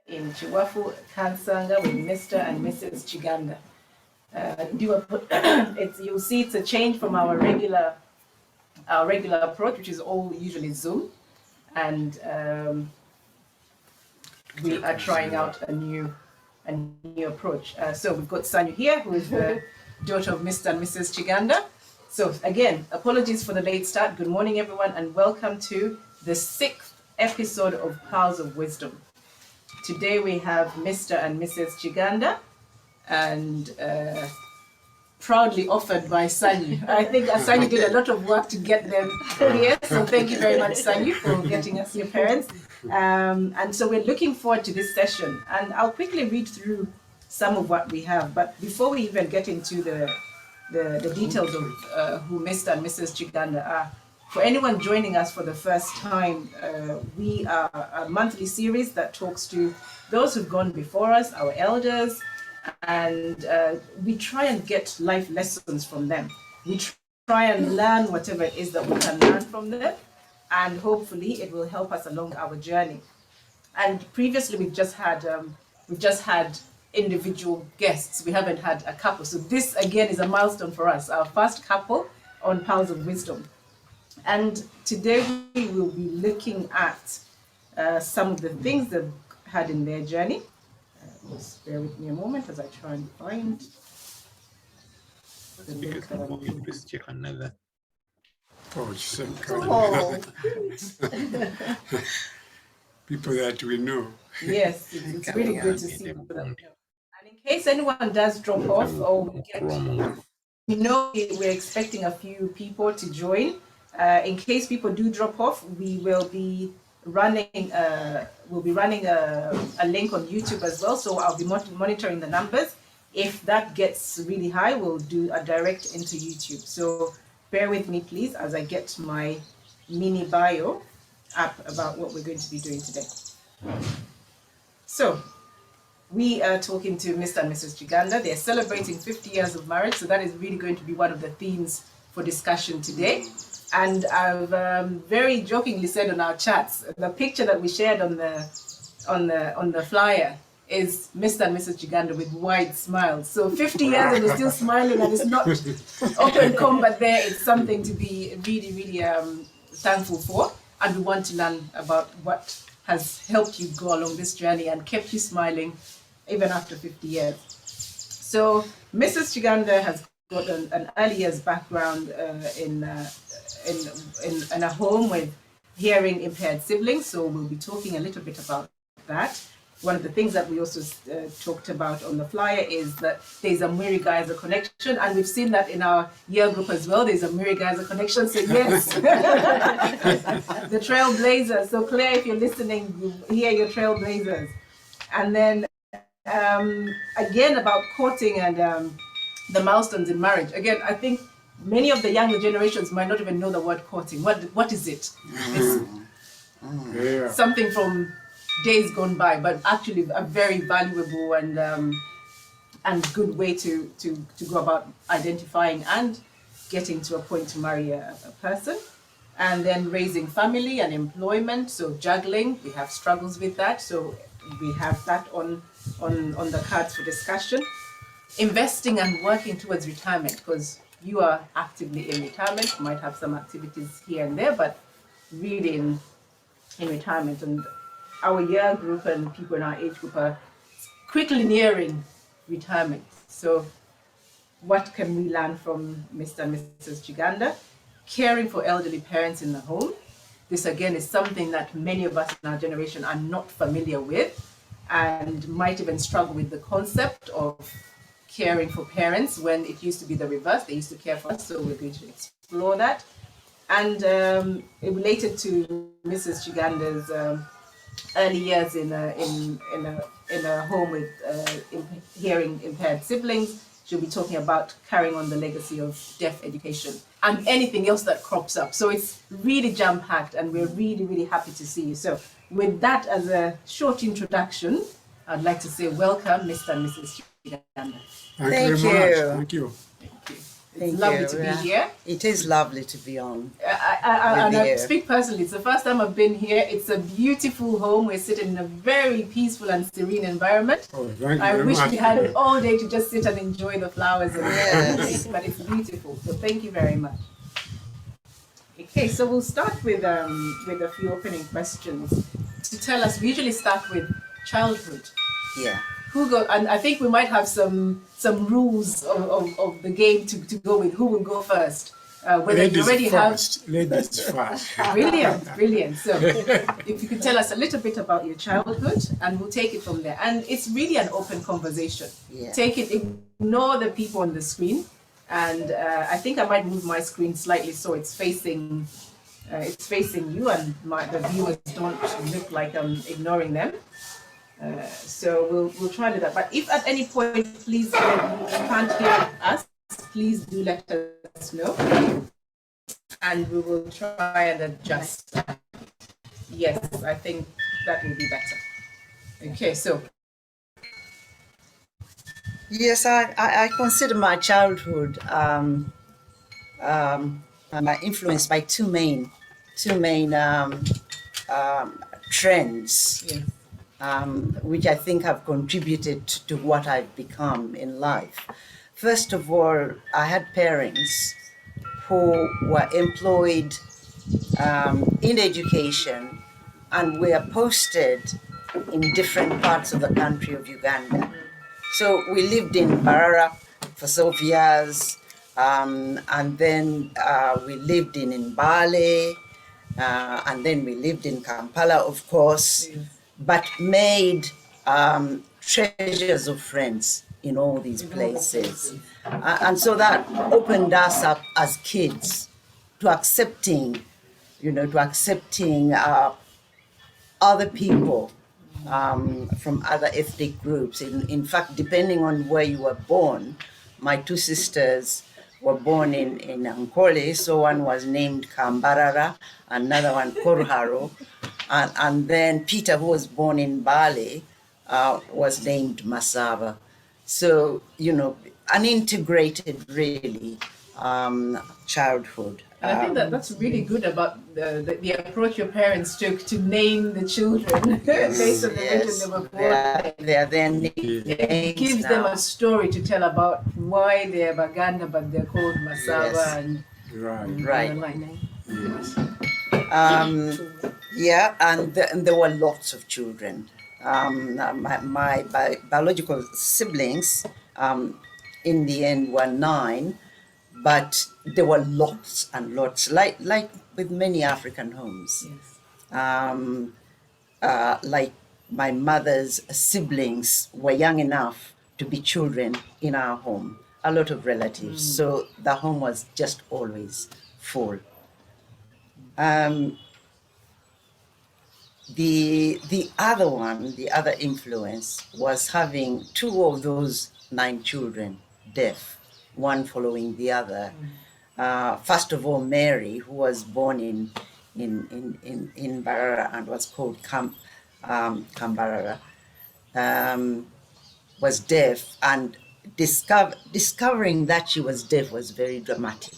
in Chiwafu, Kansanga with Mr and Mrs Kiganda. You'll see it's a change from our regular approach, which is all usually Zoom, and we are trying out a new approach. So we've got Sanyu here, who is the daughter of Mr and Mrs Kiganda. So again, apologies for the late start. Good morning, everyone, and welcome to the 6th episode of Pearls of Wisdom. Today we have Mr and Mrs Kiganda, and proudly offered by Sanyu. I think Sanyu did a lot of work to get them here, so thank you very much, Sanyu, for getting us your parents. And so we're looking forward to this session, and I'll quickly read through some of what we have. But before we even get into the details of who Mr and Mrs Kiganda are, for anyone joining us for the first time, we are a monthly series that talks to those who've gone before us, our elders, and we try and get life lessons from them. We try and learn whatever it is that we can learn from them, and hopefully it will help us along our journey. And previously we've just had individual guests. We haven't had a couple. So this again is a milestone for us, our first couple on Pearls of Wisdom. And today we will be looking at some of the things they've had in their journey. Just bear with me a moment as I try and find the link that I'm looking. People that we know. Yes, it's really good to see them. And in case anyone does drop off, or we know we're expecting a few people to join. In case people do drop off, we will be running a link on YouTube as well, so I'll be monitoring the numbers. If that gets really high, we'll do a direct into YouTube. So bear with me, please, as I get my mini bio up about what we're going to be doing today. So we are talking to Mr and Mrs Kiganda. They're celebrating 50 years of marriage, so that is really going to be one of the themes for discussion today. And I've very jokingly said on our chats, the picture that we shared on the flyer is Mr and Mrs Kiganda with wide smiles. So 50 years and they're still smiling, and it's not open combat there. It's something to be really, really thankful for. And we want to learn about what has helped you go along this journey and kept you smiling even after 50 years. So Mrs Kiganda has got an early years background in a home with hearing impaired siblings, so we'll be talking a little bit about that. One of the things that we also talked about on the flyer is that there's a Gayaza connection, and we've seen that in our year group as well. There's a Gayaza connection, so yes, the trailblazers. So Claire, if you're listening, you hear your trailblazers. And then again about courting and the milestones in marriage. Again, I think many of the younger generations might not even know the word courting. What is it? It's something from days gone by, but actually a very valuable and good way to go about identifying and getting to a point to marry a person. And then raising family and employment, so juggling, we have struggles with that, so we have that on the cards for discussion. Investing and working towards retirement, because you are actively in retirement. You might have some activities here and there, but really in retirement. And our year group and people in our age group are quickly nearing retirement. So what can we learn from Mr and Mrs Kiganda? Caring for elderly parents in the home. This again is something that many of us in our generation are not familiar with, and might even struggle with the concept of caring for parents when it used to be the reverse. They used to care for us, so we're going to explore that. And related to Mrs Kiganda's early years in a home with hearing impaired siblings, she'll be talking about carrying on the legacy of deaf education and anything else that crops up. So it's really jam-packed, and we're really, really happy to see you. So with that as a short introduction, I'd like to say welcome, Mr and Mrs Kiganda. Thank you very much. Thank you. Thank you. It's lovely to be here. It is lovely to be on. I speak personally. It's the first time I've been here. It's a beautiful home. We're sitting in a very peaceful and serene environment. Oh, thank you I very wish much. we had all day to just sit and enjoy the flowers and everything, but it's beautiful. So thank you very much. Okay, so we'll start with a few opening questions. To tell us, we usually start with childhood. Yeah. And I think we might have some rules of the game to go with. Who will go first? Whether you already Ladies first. Brilliant. So if you could tell us a little bit about your childhood, and we'll take it from there. And it's really an open conversation. Yeah. Ignore the people on the screen. And I think I might move my screen slightly so it's facing you, and the viewers don't look like I'm ignoring them. So we'll try to do that. But if at any point, please, you can't hear us, please do let us know, and we will try and adjust. Yes, I think that will be better. Okay, so. Yes, I consider my childhood influenced by two main trends. Yes. Which I think have contributed to what I've become in life. First of all, I had parents who were employed in education and were posted in different parts of the country of Uganda. So we lived in Barara for Sophia's, and then we lived in Mbale, and then we lived in Kampala, of course. Yes. But made treasures of friends in all these places. And so that opened us up as kids to accepting other people from other ethnic groups. In fact, depending on where you were born, my two sisters were born in Ankole, so one was named Kambarara, another one Koruharo. And then Peter, who was born in Bali, was named Masaba. So, an integrated, really, childhood. And I think that's really good about the approach your parents took to name the children based on the region they were born. They are their names. It gives them a story to tell about why they're Baganda, but they're called Masaba. Yes. And right. Yes. And there were lots of children. My biological siblings, in the end, were 9, but there were lots and lots, like with many African homes. Yes. Like my mother's siblings were young enough to be children in our home, a lot of relatives. So the home was just always full. The other influence was having 2 of those 9 children deaf, one following the other. First of all, Mary, who was born in Barara and was called Kambarara, was deaf, and discovering that she was deaf was very dramatic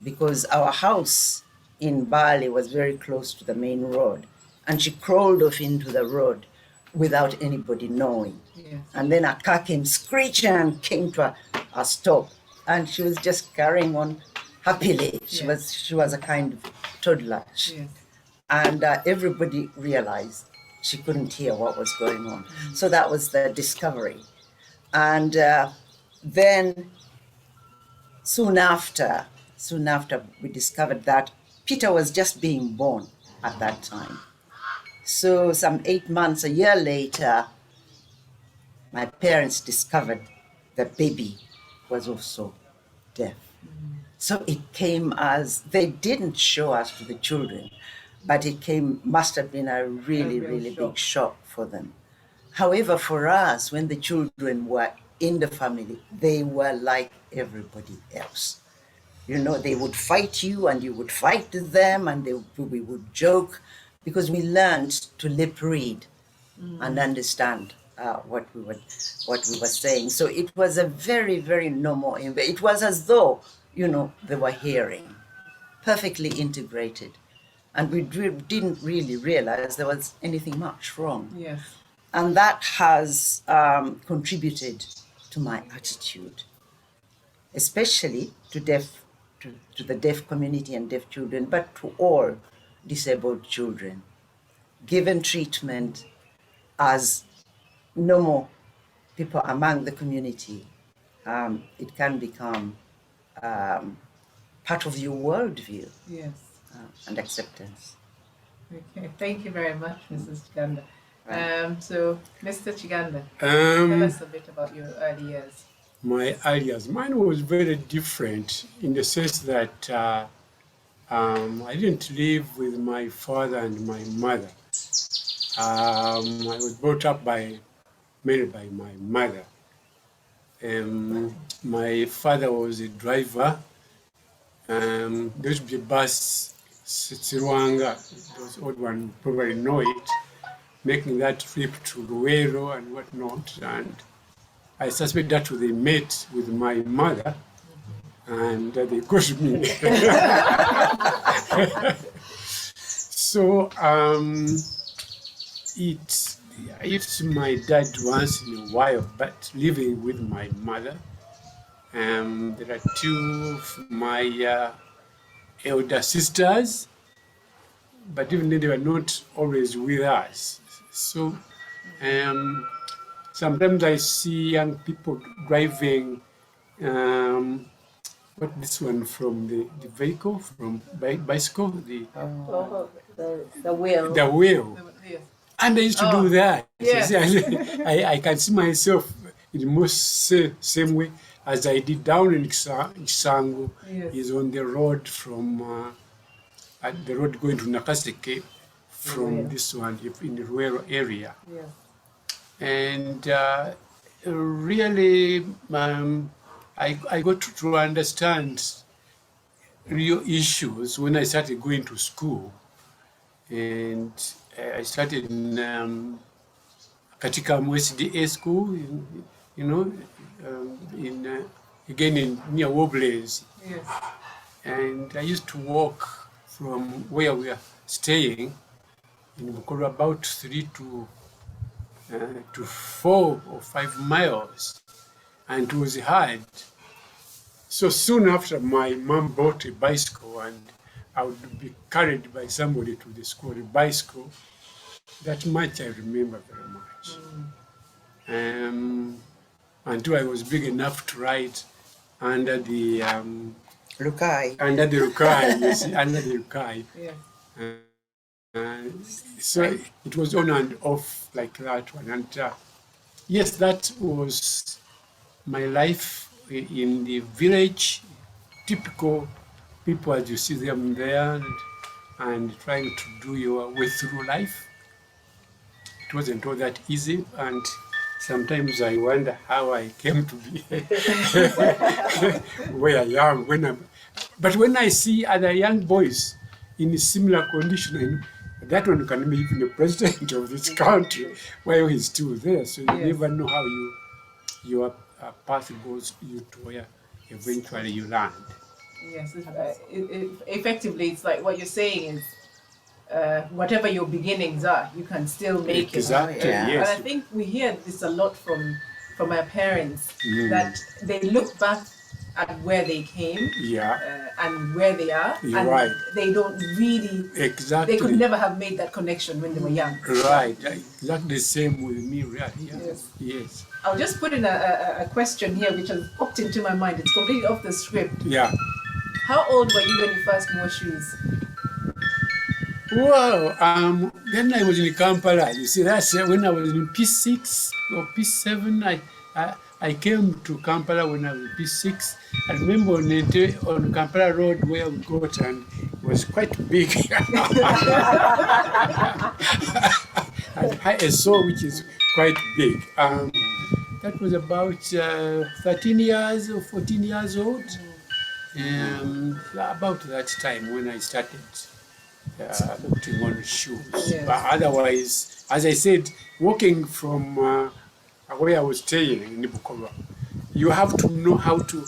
because our house in Bali was very close to the main road, and she crawled off into the road without anybody knowing. Yes. And then a car came screeching and came to a stop, and she was just carrying on happily. She was a kind of toddler. Yes. And everybody realized she couldn't hear what was going on. So that was the discovery. And then soon after we discovered that Peter was just being born at that time. So some 8 months, a year later, my parents discovered the baby was also deaf. So it came as, they didn't show us to the children, but must have been a really big shock for them. However, for us, when the children were in the family, they were like everybody else. They would fight you and you would fight them, and we would joke, because we learned to lip read and understand what we were saying. So it was a very, very normal. It was as though they were hearing, perfectly integrated. And we didn't really realize there was anything much wrong. Yes. And that has contributed to my attitude, especially to the deaf community and deaf children, but to all disabled children. Given treatment as normal people among the community, it can become part of your worldview. Yes. And acceptance. Okay, thank you very much, Mrs. Kiganda. So, Mr. Kiganda, tell us a bit about your early years. My early years, mine was very different in the sense that I didn't live with my father and my mother. I was brought up mainly by my mother. My father was a driver. There used to be a bus, Sirwanga, those old ones probably know it, making that trip to Ruero and whatnot. And I suspect that they met with my mother and they got me. So I used to see my dad once in a while, but living with my mother. There are two of my elder sisters, but even then they were not always with us. So sometimes I see young people driving, what this one from the vehicle, from bicycle, the wheel. The wheel. Yes. And I used to do that. Yes. I can see myself in the most same way as I did down in Isangu. Yes. Is on the road from at the road going to Nakaseke from this one in the rural area. Yes. And really, I got to understand real issues when I started going to school. And I started in katika MSDA school, again near Wobblaze. Yes. And I used to walk from where we are staying in Bukuru about 3 to 4 or 5 miles, and it was hard. So soon after, my mom bought a bicycle, and I would be carried by somebody to the school, a bicycle. That much I remember very much. Until I was big enough to ride under the Lukai. under the Rukai, you see, under the Rukai. Yeah. So it was on and off like that one. And yes, that was my life in the village. Typical people as you see them there, and trying to do your way through life. It wasn't all that easy, and sometimes I wonder how I came to be where I am. But when I see other young boys in a similar condition, that one can be even the president of this country while he's still there. So you never know how your path goes you to where eventually you land. Yes. Effectively, it's like what you're saying is, whatever your beginnings are, you can still make Exactly, it. Yeah. yes. And I think we hear this a lot from our parents, that they look back at where they came and where they are, You're and right. they don't really, Exactly. they could never have made that connection when they were young. Right. Exactly the same with me, really. Yes. Yes. I'll just put in a question here which has popped into my mind. It's completely off the script. Yeah. How old were you when you first wore shoes? Well, then I was in Kampala. You see, that's when I was in P6 or P7. I came to Kampala when I was in P6. I remember on Kampala Road where we got, and it was quite big. And a saw which is quite big. That was about 13 years or 14 years old. About that time when I started putting on shoes. Yes. But otherwise, as I said, walking from where I was staying in Bukuru, you have to know how to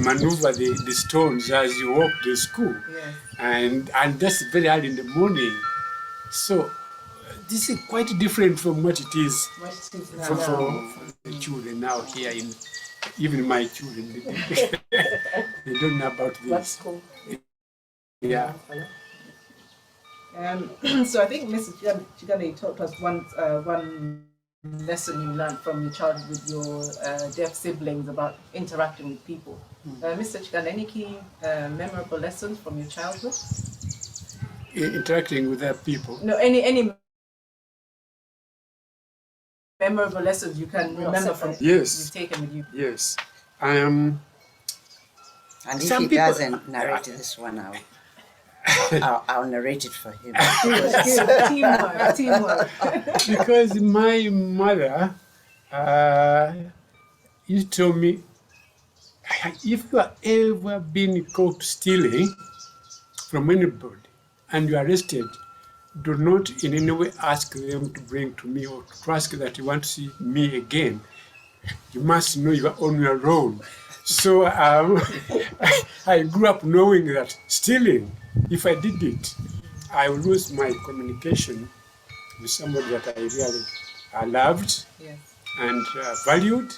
maneuver the stones as you walk to school. Yes. And that's very early in the morning. So this is quite different from what it is What it is for, now. for the children now here in, even my children, they don't know about this. What's cool? Yeah. So I think Mrs. Kiganda, you taught us one lesson you learned from your childhood with your deaf siblings about interacting with people. Mr. Kiganda, any key memorable lessons from your childhood? Interacting with their people. No, any memorable lessons you can remember from Yes. you've taken with you. Yes. And if Some he people- doesn't narrate this one, I'll narrate it for him. Good. Teamwork. Because my mother used to tell me, if you are ever been caught stealing from anybody and you are arrested, do not in any way ask them to bring to me or to ask that you want to see me again. You must know you are on your own. So I grew up knowing that stealing, if I did it, I would lose my communication with somebody that I really loved Yes. and valued.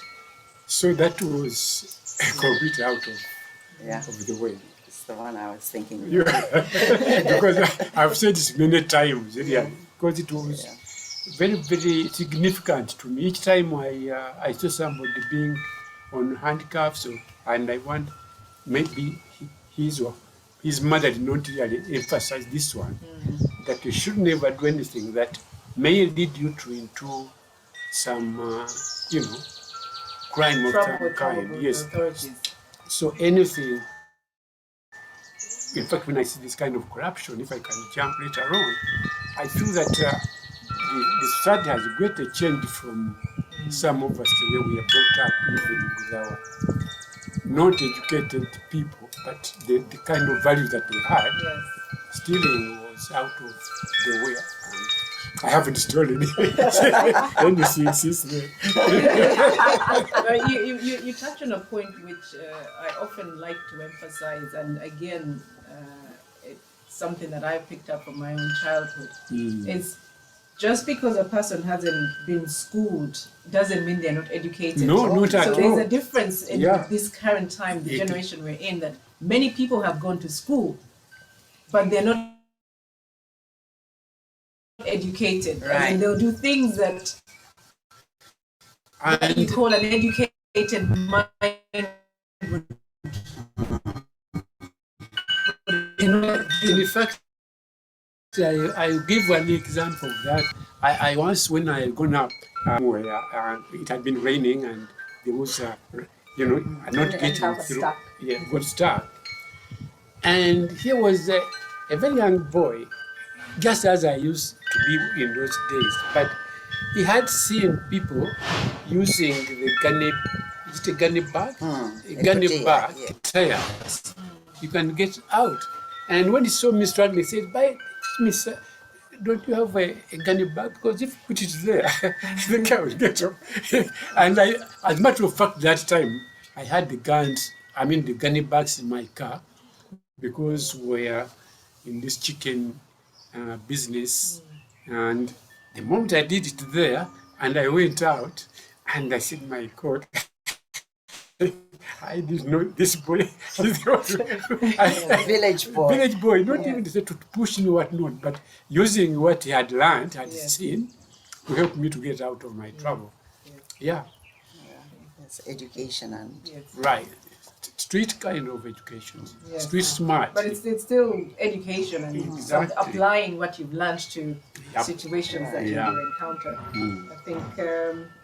So that was completely out of the way. It's the one I was thinking. Because I've said this many times, really, because it was very, very significant to me. Each time I saw somebody being on handcuffs, and I want maybe his mother did not really emphasize this one, that you should never do anything that may lead you into some, crime of some kind. Yes. Authorities. So anything. In fact, when I see this kind of corruption, if I can jump later on, I feel that the society has greatly changed from some of us the way we are brought up, even with our not educated people, but the kind of values that they had. Yes. Stealing was out of the way. I haven't stolen anything since then. You touch on a point which I often like to emphasize, and again, it's something that I picked up from my own childhood. Is just because a person hasn't been schooled doesn't mean they're not educated. No, not at so all. there's a difference in Yeah. this current time, the generation we're in, that many people have gone to school, but they're not educated. Right. And they'll do things that you call an educated mind. In fact, I give one example of that. I once, when I had gone up, where it had been raining and there was, not getting through. Stuck. Yeah, got stuck. And here was a very young boy, just as I used to be in those days. But he had seen people using the gunny, is it a gunny bag? A gunny bag, tires. You can get out. And when he saw me struggling, he said, "Excuse me, sir, don't you have a gunny bag? Because if you put it there, the guy will get up." And as a matter of fact, that time, I had the gunny bags in my car, because we're in this chicken business. And the moment I did it there, and I went out, and I said, "My God, I didn't know this boy." Village boy. Village boy, not even to push me whatnot, but using what he had learned, had seen, to help me to get out of my trouble. Yeah. It's education and Right. Street kind of education. Yes. Street smart. But it's still education and Exactly. applying what you've learned to Yep. situations that Yeah. you encounter. I think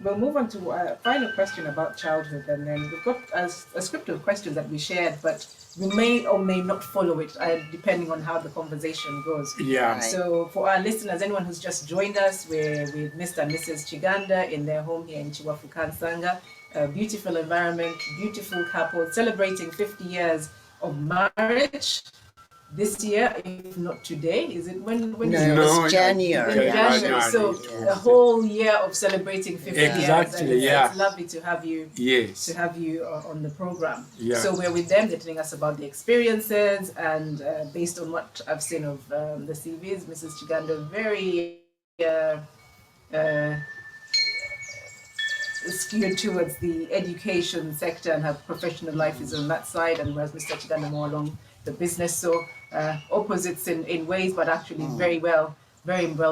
we'll move on to a final question about childhood, and then we've got a script of questions that we shared, but we may or may not follow it depending on how the conversation goes. Yeah. Right. So for our listeners, anyone who's just joined us, we're with Mr and Mrs Kiganda in their home here in Chiwafu Kansanga. A beautiful environment, beautiful couple, celebrating 50 years of marriage. this year, if not today. Is it when No, is it? it No, was January. In January. January. So Yeah. a whole year of celebrating 50 years. Exactly, And yeah. it's lovely to have you Yes. on the program. Yeah. So we're with them. They're telling us about the experiences, and based on what I've seen of the CVs, Mrs. Kiganda very skewed towards the education sector, and her professional life is on that side, and whereas Mr. Kiganda more along the business. So opposites in ways, but actually very well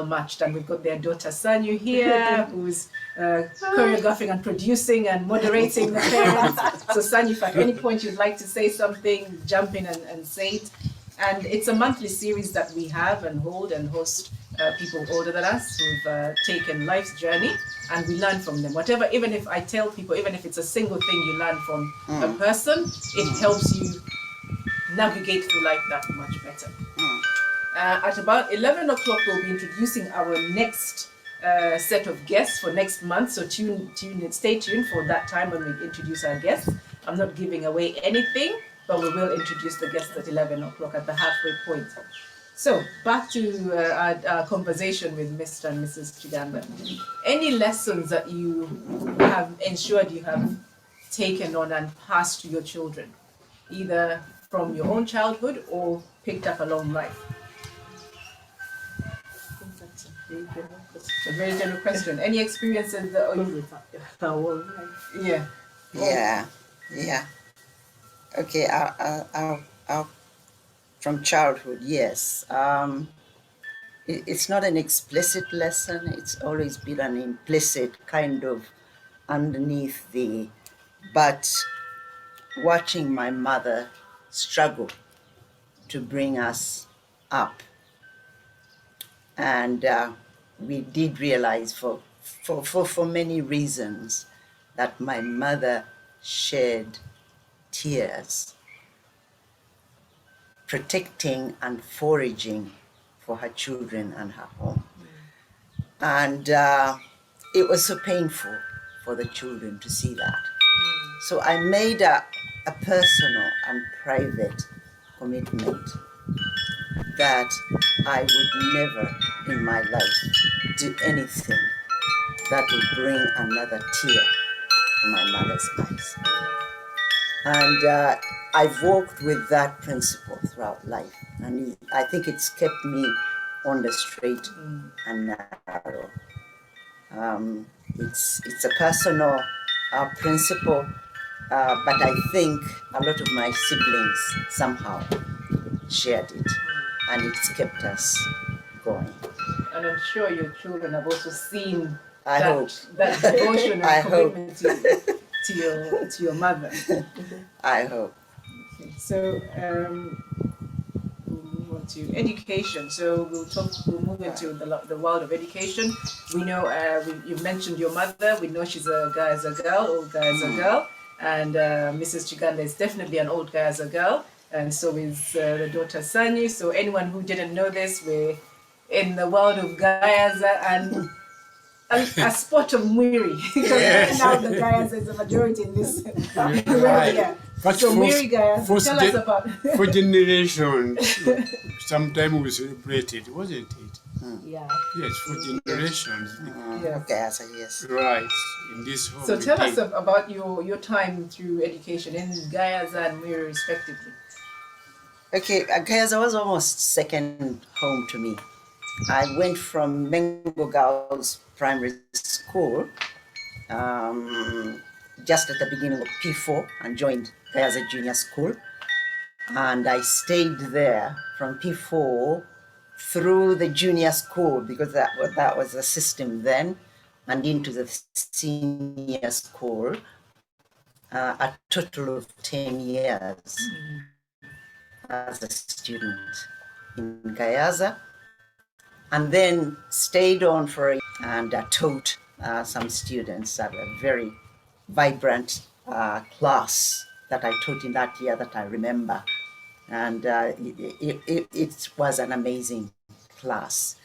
matched. And we've got their daughter Sanyu here, who's choreographing and producing and moderating the parents. So Sanyu, if at any point you'd like to say something, jump in and say it. And it's a monthly series that we have and hold and host people older than us who've taken life's journey, and we learn from them. Whatever, even if I tell people, even if it's a single thing you learn from a person, it helps you navigate through life that much better. At about 11 o'clock, we'll be introducing our next set of guests for next month. So stay tuned for that time when we introduce our guests. I'm not giving away anything, but we will introduce the guests at 11 o'clock at the halfway point. So back to our conversation with Mr. and Mrs. Kiganda. Any lessons that you have ensured you have taken on and passed to your children, either from your own childhood or picked up along life? It's a very general question. Any experiences that Yeah. Okay, I'll from childhood, yes. It's not an explicit lesson. It's always been an implicit kind of underneath but watching my mother struggle to bring us up. And we did realize for many reasons that my mother shed tears protecting and foraging for her children and her home. And it was so painful for the children to see that. So I made a personal and private commitment that I would never in my life do anything that would bring another tear to my mother's eyes. And I've walked with that principle throughout life, and I think it's kept me on the straight and narrow. It's a personal principle, but I think a lot of my siblings somehow shared it, and it's kept us going. And I'm sure your children have also seen I hope. that devotion I and commitment to your mother. I hope. Okay, so we'll move on to education. So we'll move into the world of education. We know you've mentioned your mother. We know she's a Gayaza girl, old Gayaza girl, and Mrs. Kiganda is definitely an old Gayaza girl, and so is the daughter Sanyu. So anyone who didn't know this, we're in the world of Gayaza and a spot of Mwiri, because right now the Gayaza is the majority in this. Right. But so Mwiri Gayaza, tell us about. For generations, sometime we celebrated, wasn't it? Yeah. Yes, for generations. Yeah. Gayaza, yes. Right, in this home. So tell us about your time through education in Gayaza and Mwiri respectively. Okay, Gayaza was almost second home to me. I went from Mengo Girls Primary School just at the beginning of P4 and joined Gayaza Junior School. And I stayed there from P4 through the junior school, because that was the system then, and into the senior school, a total of 10 years as a student in Gayaza. And then stayed on for a year and taught some students at a very vibrant class that I taught in that year that I remember. And it was an amazing class.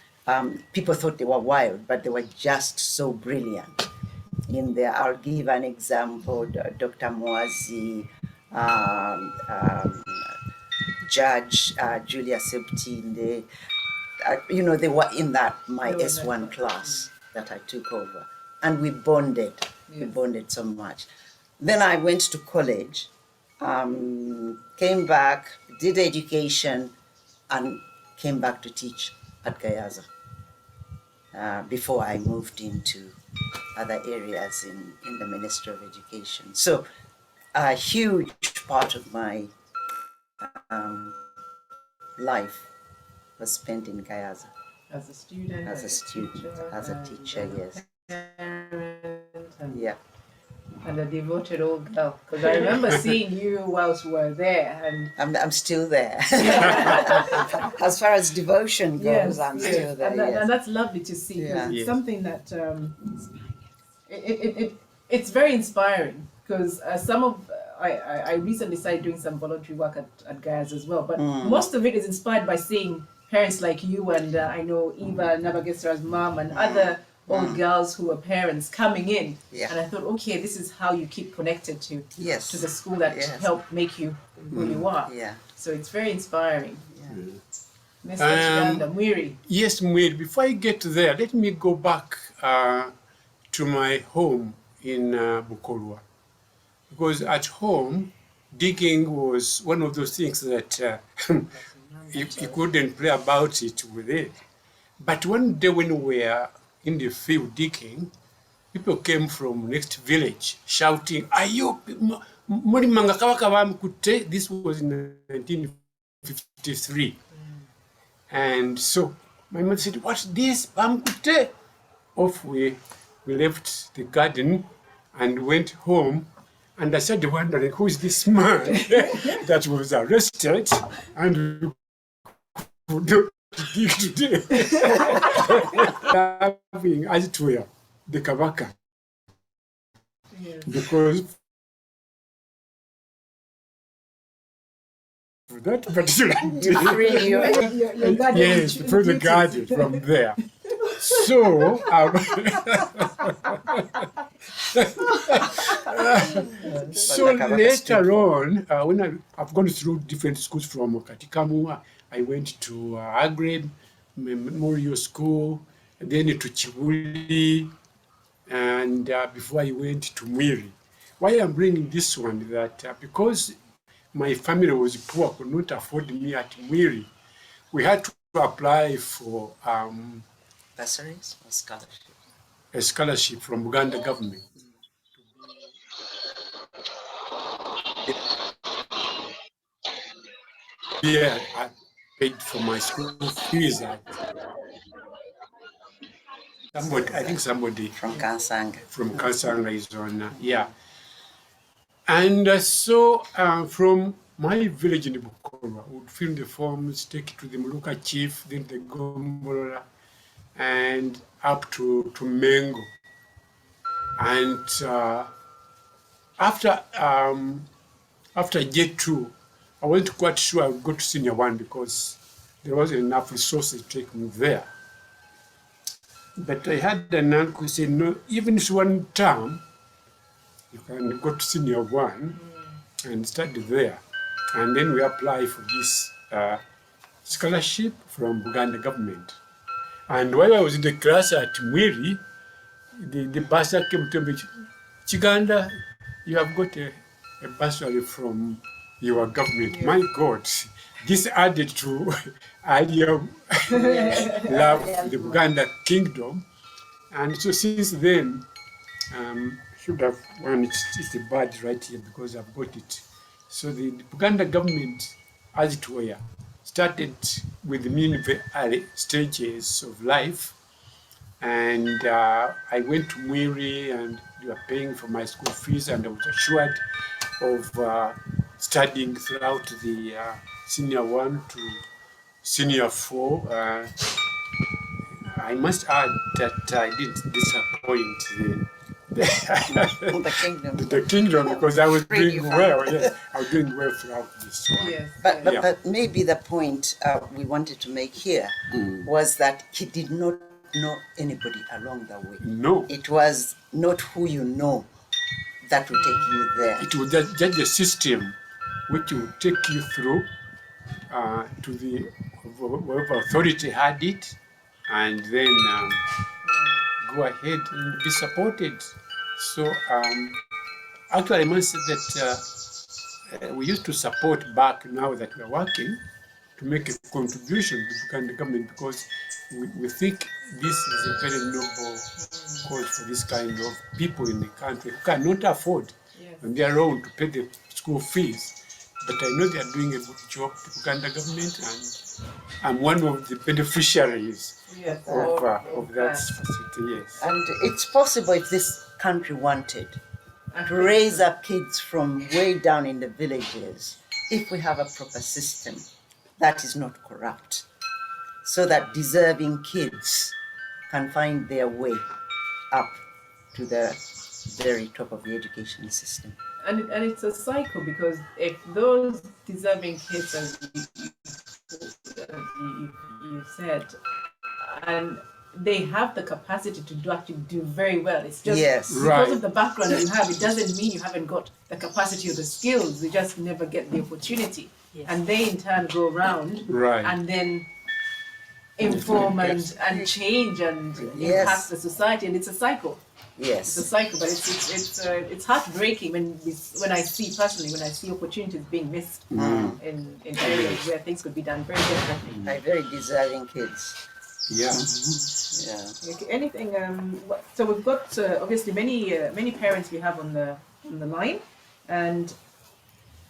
People thought they were wild, but they were just so brilliant. In there, I'll give an example, Dr. Mwazi, Judge Julia Septine, they were in that my They were in S1 that class that I took over, and we bonded. We Yes. bonded so much. Then I went to college, came back, did education, and came back to teach at Gayaza before I moved into other areas in the Ministry of Education. So a huge part of my life was spent in Gayaza. As a student, As a student, teacher, as a teacher, yes. parent, and, Yeah. and a devoted old girl. Because I remember seeing you whilst we were there, and I'm still there. As far as devotion goes, I'm still there. and that's lovely to see. Because Yeah. it's Yes. something that it's very inspiring. Because some of I recently started doing some voluntary work at Gayaza as well, but most of it is inspired by seeing parents like you and I know Eva Nabagesra's mom and other old girls who are parents coming in. Yeah. And I thought, okay, this is how you keep connected to Yes. the school that Yes. helped make you who you are. Yeah. So it's very inspiring. Yeah. Mr. Kiganda, Mwiri. Yes, Mwiri, before I get there, let me go back to my home in Bukolwa. Because at home, digging was one of those things that you couldn't play about it with it. But one day when we were in the field digging, people came from next village shouting, "Ayo, muri manga kabaka bamkutte." This was in 1953. And so my mother said, "What's this? Bamkutte?" Off we left the garden and went home. And I started wondering, who is this man that was arrested and could not dig today? Having, as it were, the Kabaka. Because for that particular Free you. yes, from the garden, from there. So, so later on, when I've gone through different schools from Katikamu, I went to Agreb Memorial School, then to Chibuli, and before I went to Mwiri. Why I'm bringing this one is that because my family was poor, could not afford me at Mwiri, we had to apply for Bursaries or scholarship? a scholarship from Uganda government. Yeah, I paid for my school fees. I think somebody From Kansanga. from Kasanga is on, yeah. And so from my village in Bukolwa, we would fill the forms, take it to the Muluka chief, then the Gombolola, and up to Mengo. And after J2, I wasn't quite sure I would go to senior one because there wasn't enough resources to take me there. But I had an uncle who said, no, even if one term, you can go to senior one and study there. And then we apply for this scholarship from Uganda government. And while I was in the class at Mwiri, the bursar came to me, "Kiganda, you have got a bursary from your government." Yeah. My God, this added to idea love for the Uganda kingdom. And so since then, should have one, it's the bad right here because I've got it. So the Uganda government, as it were, started with me in the early stages of life. And I went to Mwiri and they were paying for my school fees, and I was assured of studying throughout the senior 1 to senior 4. I must add that I didn't disappoint The kingdom. the kingdom because I was doing well. Yes, I was doing well throughout this one. Yes. But maybe the point we wanted to make here was that he did not know anybody along the way. No. It was not who you know that will take you there. It was just the system which will take you through to the whoever authority had it, and then go ahead and be supported. So actually, I must say that we used to support back now that we're working to make a contribution to the Uganda government, because we think this is a very noble cause for this kind of people in the country who cannot afford on their own to pay the school fees. But I know they are doing a good job, the Uganda government, and I'm one of the beneficiaries of that facility, yes. And it's possible, if this country wanted to raise up kids from way down in the villages, if we have a proper system that is not corrupt, so that deserving kids can find their way up to the very top of the education system. And it's a cycle, because if those deserving kids, as you said, and they have the capacity to actually do very well. It's just because of the background you have, it doesn't mean you haven't got the capacity or the skills. You just never get the opportunity. Yes. And they in turn go around and then inform and change and impact the society, and it's a cycle. Yes, it's a cycle, but it's heartbreaking when I see opportunities being missed in areas where things could be done very differently by very deserving kids. Yeah. Okay, anything? So we've got obviously many parents we have on the line, and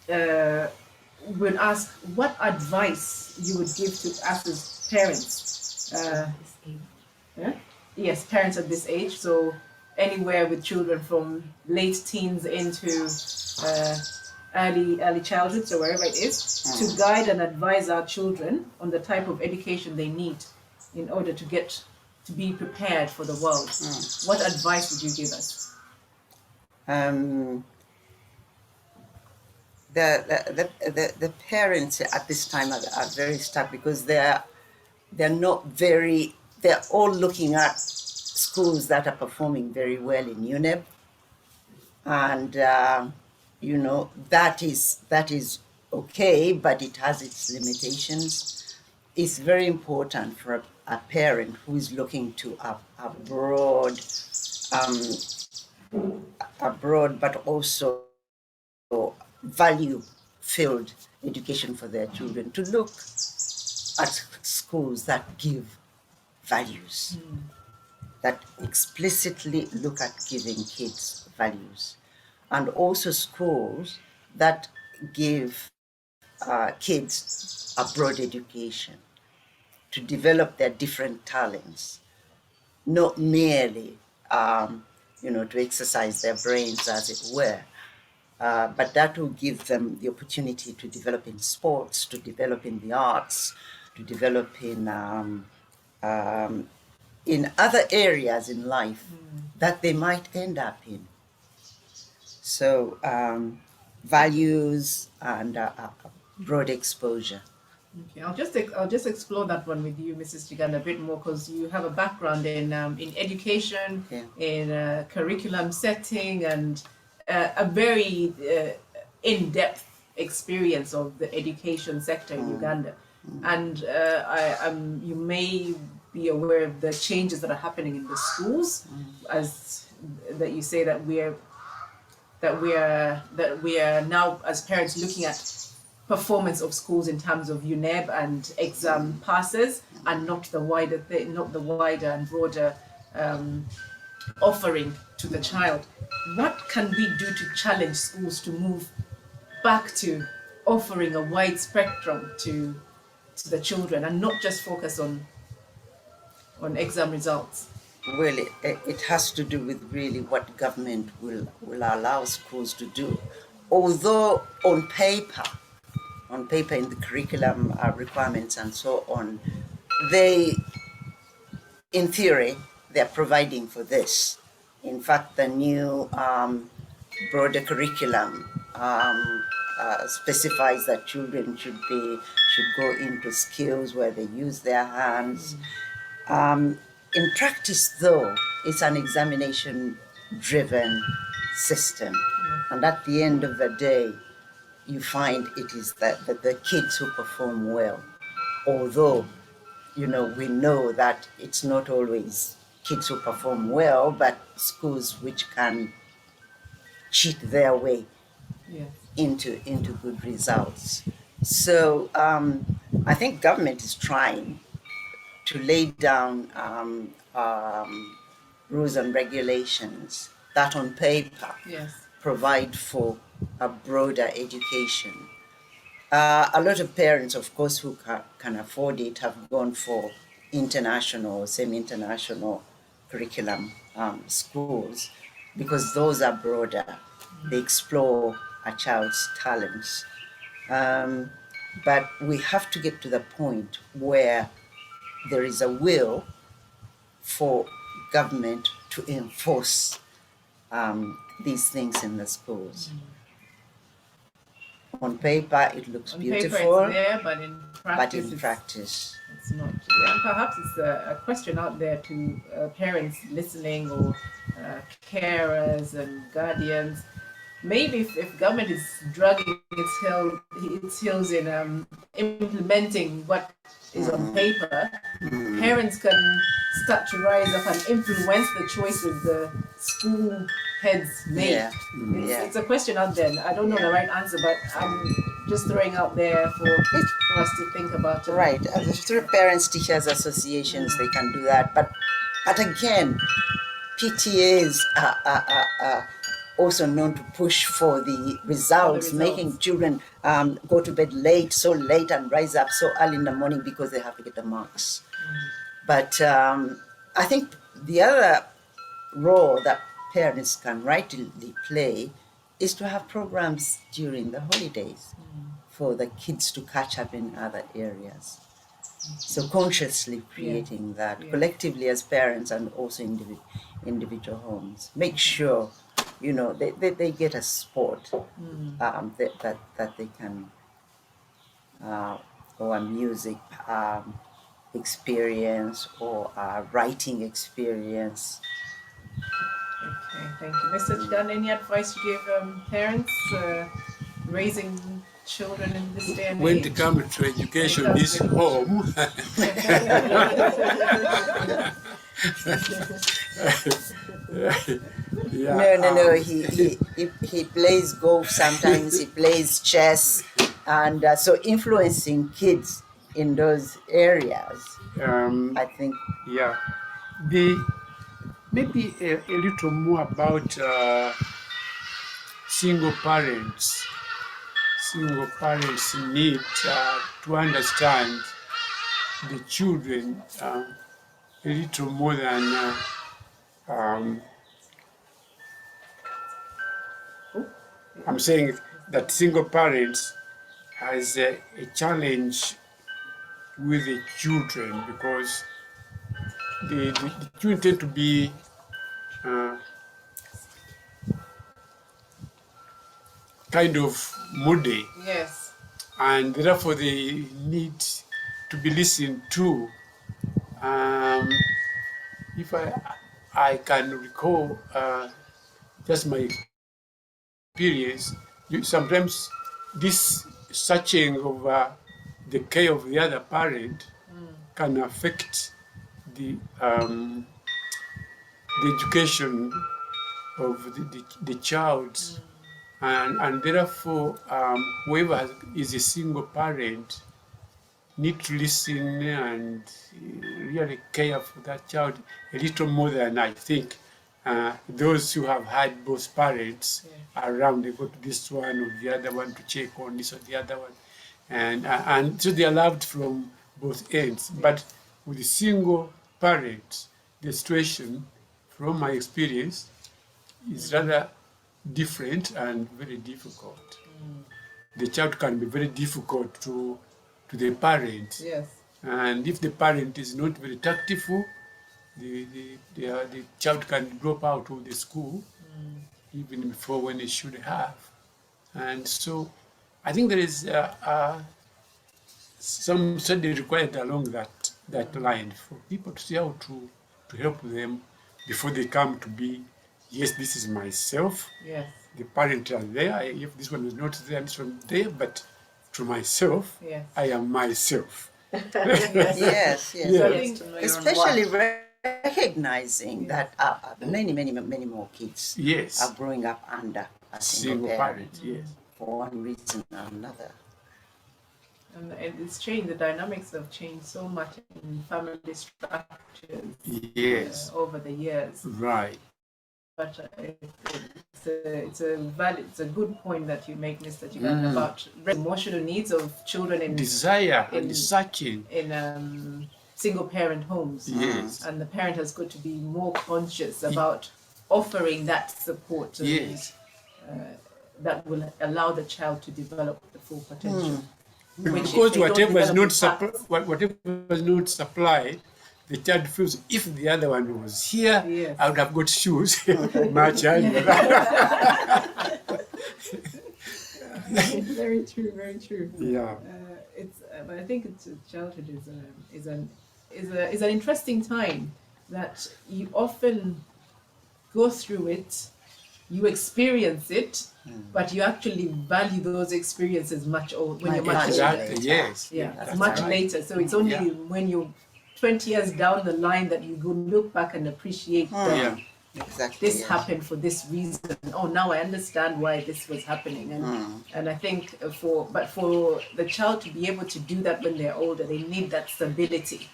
we'll ask what advice you would give to us as parents. Yes, parents at this age. So anywhere with children from late teens into early childhood, so wherever it is, to guide and advise our children on the type of education they need in order to be prepared for the world. What advice would you give us? The parents at this time are very stuck, because they're all looking at schools that are performing very well in UNEP, and that is okay, but it has its limitations. It's very important for a parent who is looking to a broad but also value-filled education for their children, to look at schools that give values, that explicitly look at giving kids values, and also schools that give kids a broad education to develop their different talents, not merely to exercise their brains, as it were, but that will give them the opportunity to develop in sports, to develop in the arts, to develop in other areas in life that they might end up in. So values and broad exposure. Okay, I'll just explore that one with you, Mrs. Kiganda, a bit more, because you have a background in education, in curriculum setting, and a very in-depth experience of the education sector in Uganda. And you may be aware of the changes that are happening in the schools, as that you say that we are now as parents looking at performance of schools in terms of UNEB and exam passes, and not the wider and broader offering to the child. What can we do to challenge schools to move back to offering a wide spectrum to the children, and not just focus on exam results? Well, it has to do with really what government will allow schools to do. Although on paper in the curriculum requirements and so on, in theory, they're providing for this. In fact, the new broader curriculum specifies that children should go into skills where they use their hands. In practice, though, it's an examination-driven system. And at the end of the day, you find it is that the kids who perform well, although, you know, we know that it's not always kids who perform well, but schools which can cheat their way Yes. into good results. So I think government is trying to lay down rules and regulations that on paper Yes. provide for a broader education. A lot of parents, of course, who can afford it have gone for international or semi-international curriculum schools because those are broader. They explore a child's talents. But we have to get to the point where there is a will for government to enforce these things in the schools. On paper, it looks On beautiful, paper it's there, but in practice, it's not. And perhaps it's a question out there to parents listening or carers and guardians. Maybe if government is dragging its heels in implementing what is on paper, parents can start to rise up and influence the choices the school heads make. Yeah. It's a question out there. I don't know the right answer, but I'm just throwing out there for us to think about. Right. Through parents teachers associations, they can do that. But again, PTAs are also known to push for the results, making children go to bed so late and rise up so early in the morning because they have to get the marks. But I think the other role that parents can rightly play is to have programs during the holidays for the kids to catch up in other areas. So consciously creating that collectively as parents and also individual homes. Make sure, you know, they get a sport that they can, or a music experience or a writing experience. Okay, thank you. Mr. Kiganda, any advice you give parents raising children in this day and When age? it comes to education, this home. No. He plays golf sometimes. He plays chess, and so influencing kids in those areas. I think. Yeah, maybe a little more about single parents. Single parents need to understand the children a little more than I'm saying that single parents has a challenge with the children because the children tend to be kind of moody. Yes. And therefore they need to be listened to. If I can recall just my experience, sometimes this searching of the care of the other parent can affect the education of the child. And therefore, whoever is a single parent need to listen and really care for that child a little more than I think those who have had both parents around. They go to this one or the other one to check on this or the other one, and so they are loved from both ends. But with a single parent, the situation, from my experience, is rather different and very difficult. The child can be very difficult to the parent. Yes. And if the parent is not very tactful, the child can drop out of the school even before when it should have. And so I think there is some study required along that line for people to see how to help them before they come to be yes, this is myself. Yes. The parents are there. If this one is not there, this one is there, but to myself, Yes. I am myself. Yes, yes. Yeah. So I think Especially recognizing that many more kids Yes. are growing up under a single Single parent parent, yes. for one reason or another. and it's changed. The dynamics have changed so much in family structures Yes. over the years. Right. But it's a good point that you make, Mr. Kiganda, about emotional needs of children Desire in and searching. single parent homes. Yes. And the parent has got to be more conscious about offering that support Yes. that will allow the child to develop the full potential. Which Because if they don't whatever is develop not it fast- whatever is not supplied, the child feels if the other one was here, Yes. I would have got shoes much earlier. Very true, very true. Yeah. But I think childhood is an interesting time that you often go through it, you experience it, but you actually value those experiences much older when you're much older. Exactly. Yes. Yeah, That's much right. later. So it's only when you're 20 years down the line that you go look back and appreciate that Yeah. Exactly. this happened for this reason. Oh, now I understand why this was happening. And I think for the child to be able to do that when they're older, they need that stability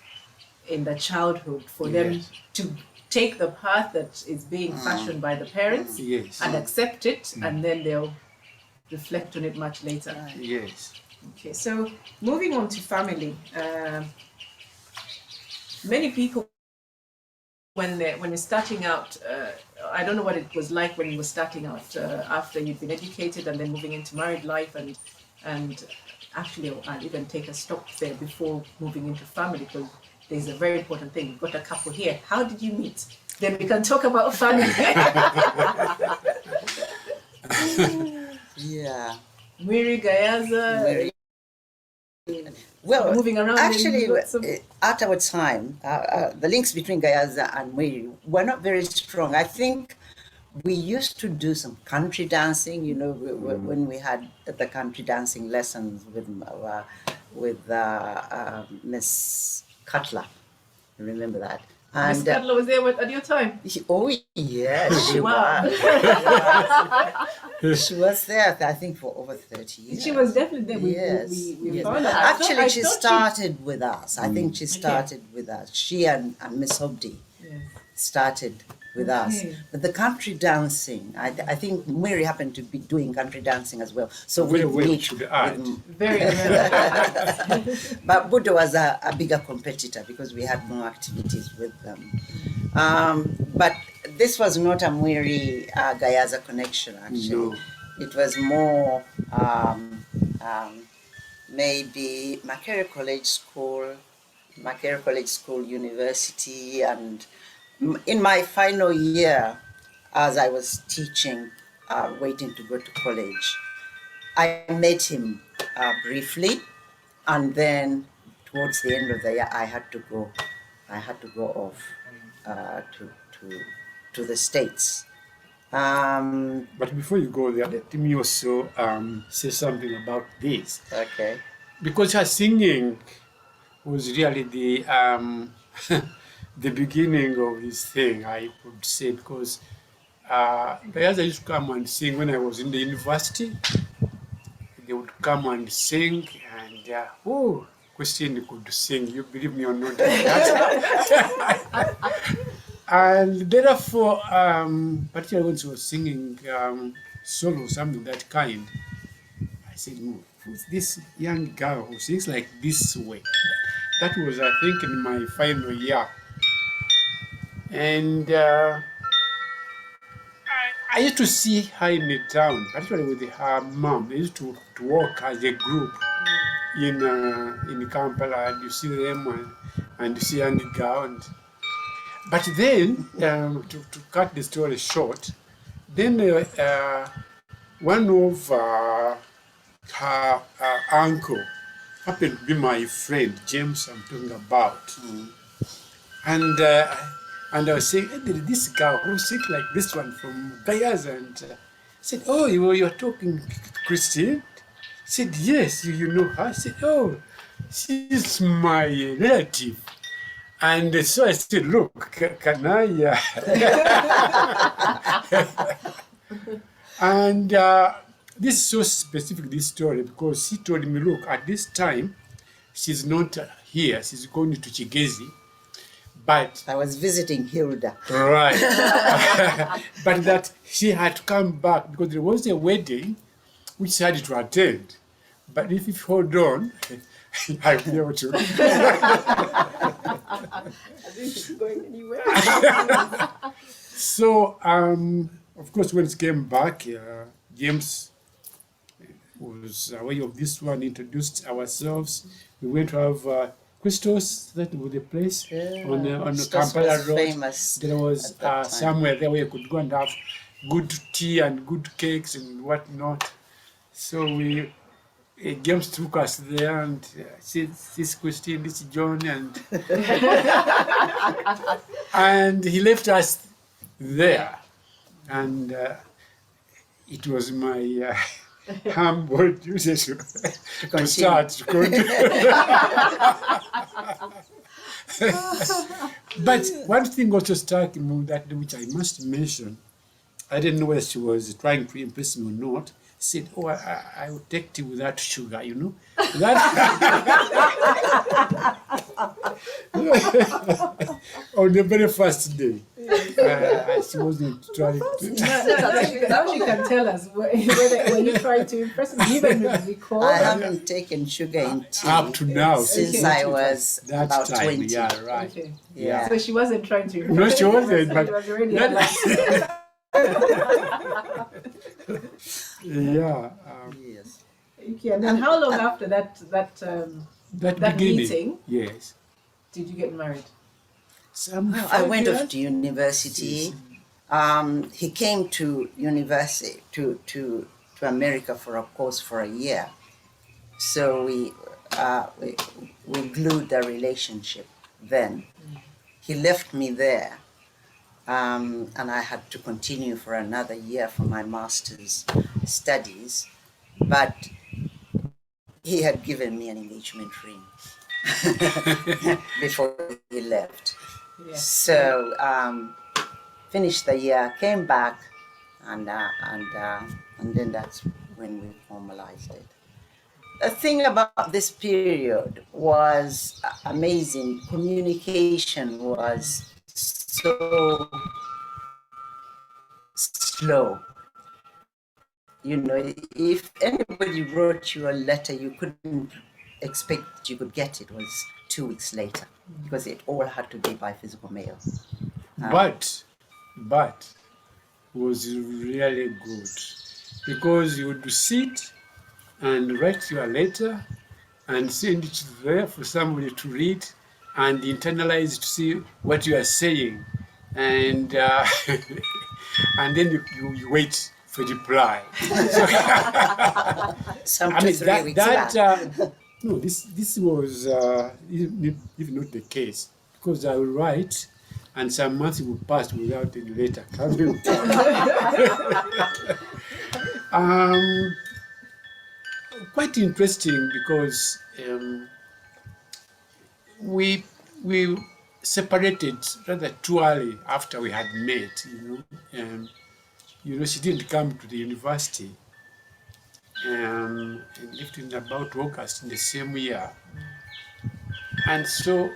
in the childhood for them Yes. to take the path that is being fashioned by the parents Yes. and accept it, and then they'll reflect on it much later. Yes. Okay, so moving on to family. Many people, when you're starting out, I don't know what it was like when you were starting out after you'd been educated and then moving into married life, and actually I'll even take a stop there before moving into family, because there's a very important thing. We've got a couple here. How did you meet? Then we can talk about family. Yeah. Miri, Gayaza, Well, moving around. actually, maybe lots of- at our time, the links between Gayaza and Mwiri were not very strong. I think we used to do some country dancing, you know, when we had the country dancing lessons with Miss Cutler. Remember that? Miss Cutler was there at your time. Oh yes, she Wow. was. She was there, I think, for over 30 years. She was definitely there. Yes. We yes. found her. Actually, she I thought started with us. I think she started with us. She and Miss Hobdi Yes. started with us. Okay. But the country dancing, I think Mary happened to be doing country dancing as well. So we Well, meet to the art. Very, very. but Buddha was a bigger competitor because we had more activities with them. But this was not a Mwiri Gayaza connection, actually. No. It was more maybe Makerere College School, University, and in my final year, as I was teaching, waiting to go to college, I met him briefly, and then towards the end of the year, I had to go off to the States. But before you go there, let me also say something about this. Okay. Because her singing was really the the beginning of this thing, I would say, because Gayaza used to come and sing when I was in the university. They would come and sing, and Christine could sing, you believe me or not. And therefore, particularly when she was singing solo, something that kind, I said, who's this young girl who sings like this way? That was, I think, in my final year. And I used to see her in the town, particularly with her mom. They used to walk as a group in Kampala, and you see them and you see young girl. But then, to cut the story short, then one of her uncle happened to be my friend, James I'm talking about. And And I was saying, hey, there is this girl who sings like this one from Gayaza. And I said, oh, you're talking Christine? He said, yes, you know her. I said, oh, she's my relative. And so I said, look, can I? And this is so specific, this story, because she told me, look, at this time, she's not here. She's going to Chigezi. But I was visiting Hilda. right. But that she had to come back because there was a wedding which she had to attend. But if you hold on, I'll be able to. I think she's going anywhere. So, of course, when it came back, James was aware of this one, introduced ourselves. We went to have Christos, that was the place on the Christos Kampala was Road. famous There was at that time. somewhere there where you could go and have good tea and good cakes and whatnot. So James took us there, and this Christine, this John, and he left us there. And it was my humble duty to start. But one thing also struck me, that which I must mention, I didn't know whether she was trying to impress me or not. She said, oh, I will take tea without sugar, you know. That on the very first day. She wasn't trying to. Now she can tell us whether you try to impress me, even recall. I haven't taken sugar in tea Up to now. since I was That about time, 20. yeah, right. Okay. Yeah. So she wasn't trying to impress No, she wasn't, She but was already that- alive. Yeah. Yes. Okay, and then how long after that That That beginning. meeting? Yes. did you get married? Well, I went off to university. He came to university to America for a course for a year. So we glued the relationship then. He left me there, and I had to continue for another year for my master's studies. But he had given me an engagement ring before he left. Yeah. So finished the year, came back, and then that's when we formalized it. The thing about this period was amazing. Communication was so slow. You know, if anybody wrote you a letter, you couldn't expect that you could get it. It was 2 weeks later, because it all had to be by physical mail. But was really good, because you would sit and write your letter and send it there for somebody to read and internalize to see what you are saying, and and then you wait for reply. Some I 2 mean 3 weeks back. no, this was even not the case, because I will write and some months will pass without any letter coming. Quite interesting, because we separated rather too early after we had met. You know, she didn't come to the university. And left in about August in the same year. And so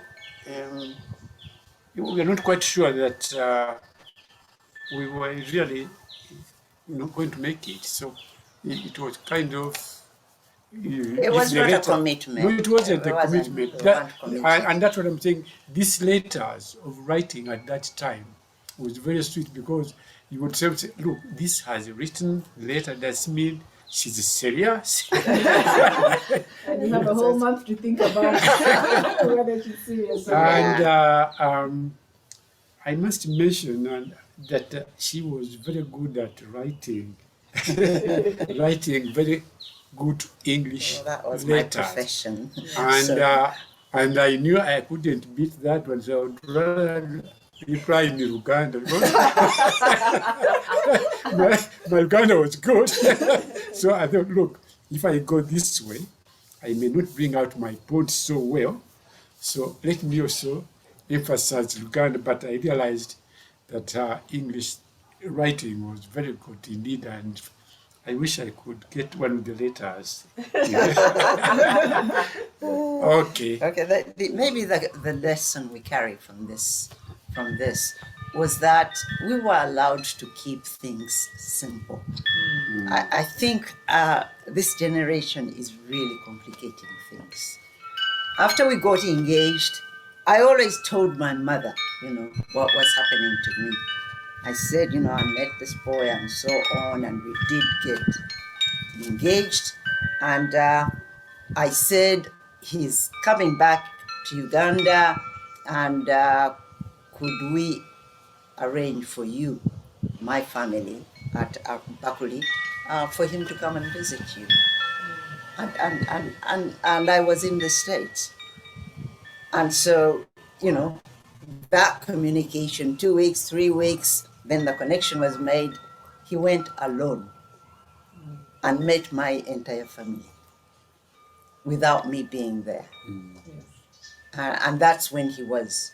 we were not quite sure that we were really going to make it. So it was kind of... It was not a commitment. No, it wasn't It a wasn't. commitment. We weren't committed. And that's what I'm saying. These letters of writing at that time was very sweet, because you would say, look, this has a written letter. Does mean she's serious? And you have a whole month to think about whether she's serious or not. And I must mention that she was very good at writing, writing very good English Well, that was my letters. profession. And So- and I knew I couldn't beat that one, so I would rather reply in Uganda. My Uganda was good. So I thought, look, if I go this way, I may not bring out my point so well. So let me also emphasize Uganda, but I realized that English writing was very good indeed, and I wish I could get one of the letters. Okay. Okay, maybe the lesson we carry from this was that we were allowed to keep things simple. I think this generation is really complicating things. After we got engaged, I always told my mother, what was happening to me. I said, I met this boy and so on, and we did get engaged. And I said, he's coming back to Uganda, and could we arrange for you, my family at Bakuli, for him to come and visit you? And I was in the States. And so, that communication, 2 weeks, 3 weeks, then the connection was made. He went alone and met my entire family without me being there. And that's when he was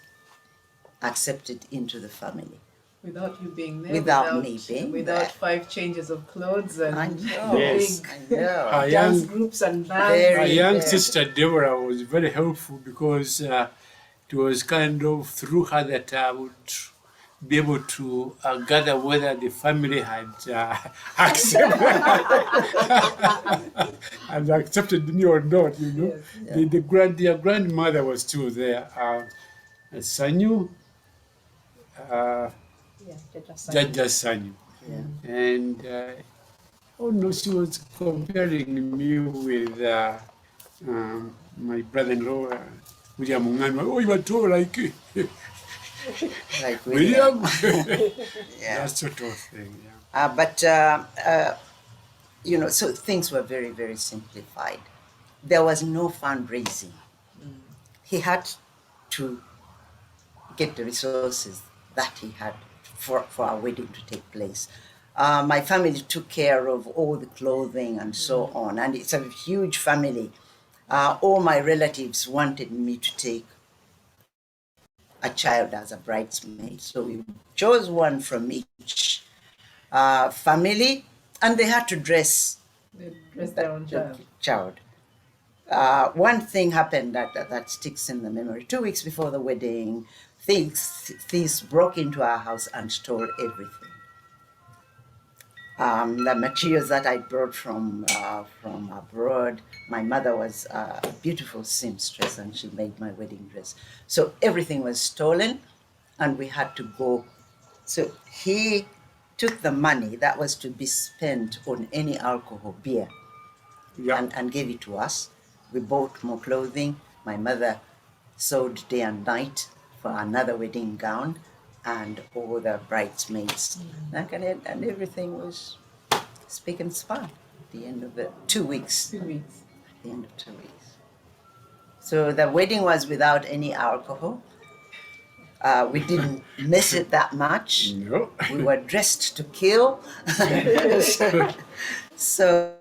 accepted into the family. Without you being there, Without me being without there. 5 changes of clothes and I know. Yes. I know. Our dance young, groups and Very our bands. young good. sister Deborah was very helpful because it was kind of through her that I would be able to gather whether the family had accepted and accepted me or not. Yes. Their grandmother was still there. Sanyu, Jaja Sanyu. Yeah. And oh no, she was comparing me with my brother-in-law, William Unganwa. Oh, you are tall like Like William. Yeah. That sort of thing. Yeah. But so things were very, very simplified. There was no fundraising. He had to get the resources that he had for our wedding to take place. My family took care of all the clothing and so on, and it's a huge family. All my relatives wanted me to take a child as a bridesmaid, so we chose one from each family, and they had to dress They dress their own the child. child. One thing happened that sticks in the memory. 2 weeks before the wedding, thieves broke into our house and stole everything. The materials that I brought from abroad. My mother was a beautiful seamstress, and she made my wedding dress. So everything was stolen, and we had to go. So he took the money that was to be spent on any alcohol, beer, Yeah. and gave it to us. We bought more clothing. My mother sewed day and night for another wedding gown, and all the bridesmaids. And everything was speak and span at the end of the 2 weeks. 2 weeks. At the end of 2 weeks. So the wedding was without any alcohol. We didn't miss it that much. No. We were dressed to kill. So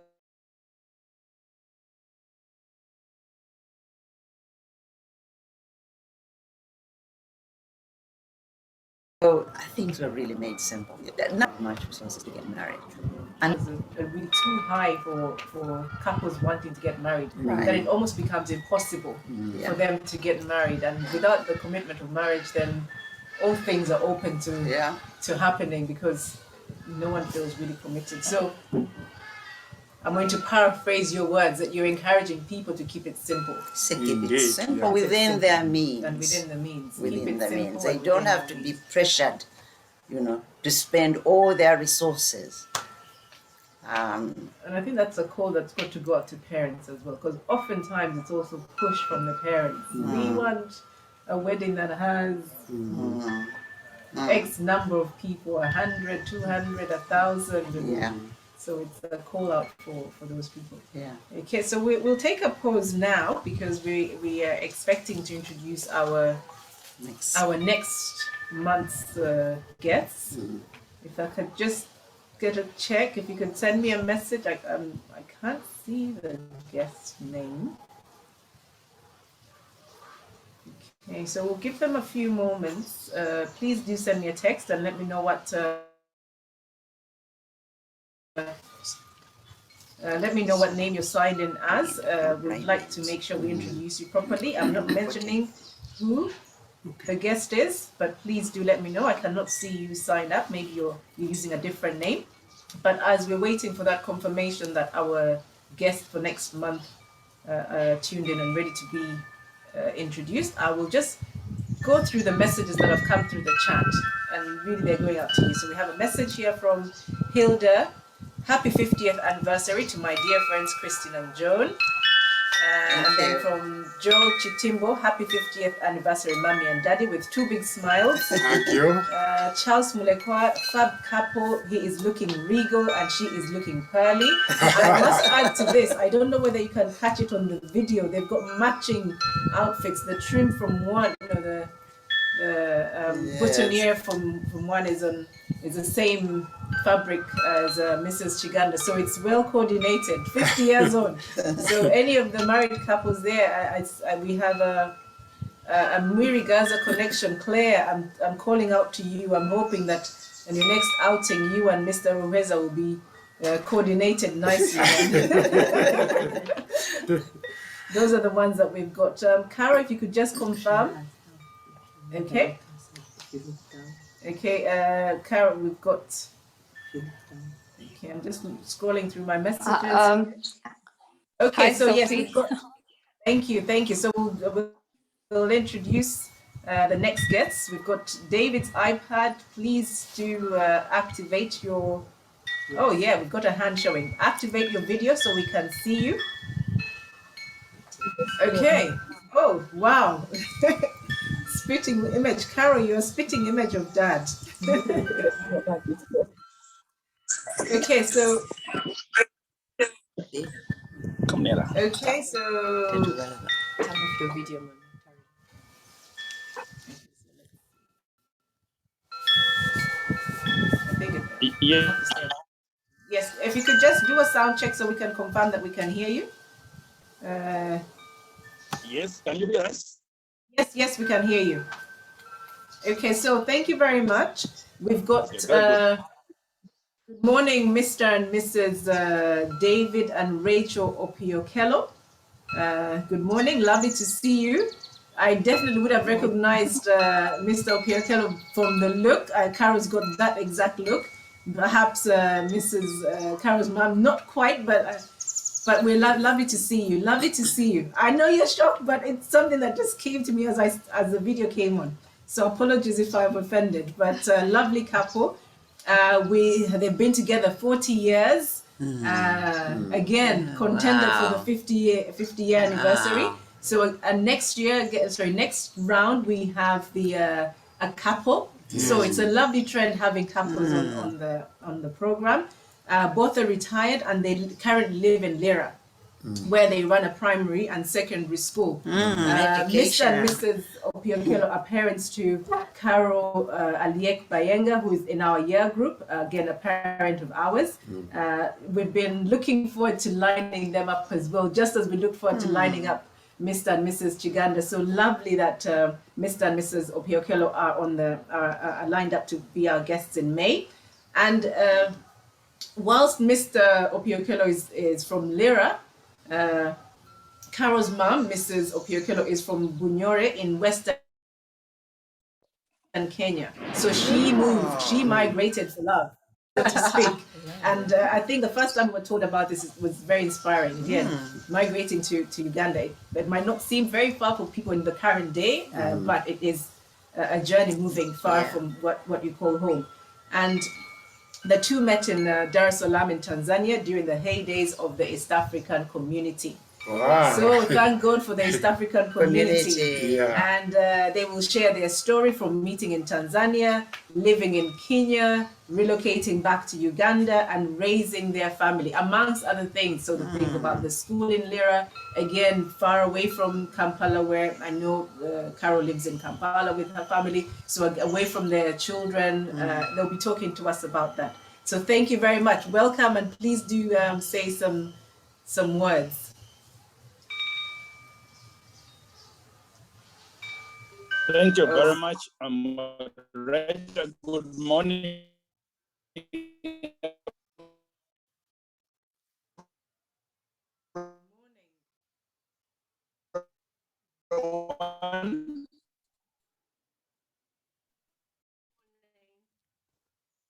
things were really made simple. Not much resources to get married. And And it's really too high for couples wanting to get married, Right. that it almost becomes impossible Yeah. for them to get married. And without the commitment of marriage, then all things are open to happening because no one feels really committed. So I'm going to paraphrase your words that you're encouraging people to keep it simple keep it Indeed, simple yeah. within their means. and within the means. Keep Within it the simple means. and They don't within have the to be means. pressured, to spend all their resources. And I think that's a call that's got to go out to parents as well, because oftentimes it's also pushed from the parents. We want a wedding that has X number of people, 100, 200, 1,000. Yeah. So it's a call out for those people. Yeah. Okay, so we'll take a pause now because we are expecting to introduce our Next. next month's guests. If I could just get a check, if you could send me a message. I can't see the guest name. Okay, so we'll give them a few moments. Please do send me a text and let me know what. Let me know what name you're signed in as. We'd like to make sure we introduce you properly. I'm not mentioning who the guest is, but please do let me know. I cannot see you signed up. Maybe you're using a different name. But as we're waiting for that confirmation that our guest for next month tuned in and ready to be introduced, I will just go through the messages that have come through the chat, and really they're going out to you. So we have a message here from Hilda. Happy 50th anniversary to my dear friends Christine and Joan. And then from Joe Chitimbo, happy 50th anniversary, mommy and daddy, with two big smiles. Thank you. Charles Mulekwa, fab couple, he is looking regal and she is looking pearly. I must add to this, I don't know whether you can catch it on the video, they've got matching outfits. The trim from one, the boutonniere from one is the same fabric as Mrs. Kiganda, so it's well coordinated. 50 years on. So any of the married couples there, we have a Mwiri Gaza connection. Claire, I'm calling out to you. I'm hoping that in your next outing, you and Mr. Ruheza will be coordinated nicely. Those are the ones that we've got. Cara, if you could just confirm. Okay. Okay, Cara, we've got. Okay, I'm just scrolling through my messages. Okay, hi, so Sophie. yes, we've got. Thank you. So we'll introduce the next guests. We've got David's iPad. Please do activate your. Oh yeah, we've got a hand showing. Activate your video so we can see you. Okay. Oh wow. Spitting image. Carol, you're a spitting image of dad. Okay, so. Okay, so. Turn off the video, man. I think Yeah. yes, if you could just do a sound check so we can confirm that we can hear you. Yes, can you hear us? Yes, we can hear you. Okay, so thank you very much. We've got good morning, Mr. and Mrs. David and Rachel Opiokello. Good morning, lovely to see you. I definitely would have recognized Mr. Opiokello from the look. Carol's got that exact look. Perhaps Mrs. Carol's mom, not quite, but we're lovely to see you. Lovely to see you. I know you're shocked, but it's something that just came to me as the video came on. So apologies if I've offended, but lovely couple. They've been together 40 years. Again, contender for the 50 year anniversary. So next round we have a couple. So it's a lovely trend having couples on the program. Both are retired and they currently live in Lira, where they run a primary and secondary school. Mr. and Mrs. Opiokello are parents to Carol Aliek Bayenga, who is in our year group, again a parent of ours. We've been looking forward to lining them up as well, just as we look forward to lining up Mr. and Mrs. Kiganda. So lovely that Mr. and Mrs. Opiokello are lined up to be our guests in May. And whilst Mr. Opiokello is from Lira, Carol's mom, Mrs. Opiokello, is from Bunyore in Western Kenya. So she migrated for love, so to speak. And I think the first time we were told about this was very inspiring. Again, migrating to Uganda. It might not seem very far for people in the current day, but it is a journey moving far from what you call home. And the two met in Dar es Salaam in Tanzania during the heydays of the East African community. Wow. So thank God for the East African community. Yeah. And they will share their story from meeting in Tanzania, living in Kenya, relocating back to Uganda, and raising their family, amongst other things. So the thing about the school in Lira, again, far away from Kampala, where I know Carol lives in Kampala with her family. So away from their children, they'll be talking to us about that. So thank you very much. Welcome, and please do say some words. Thank you very much, moderator. Good morning. Everyone.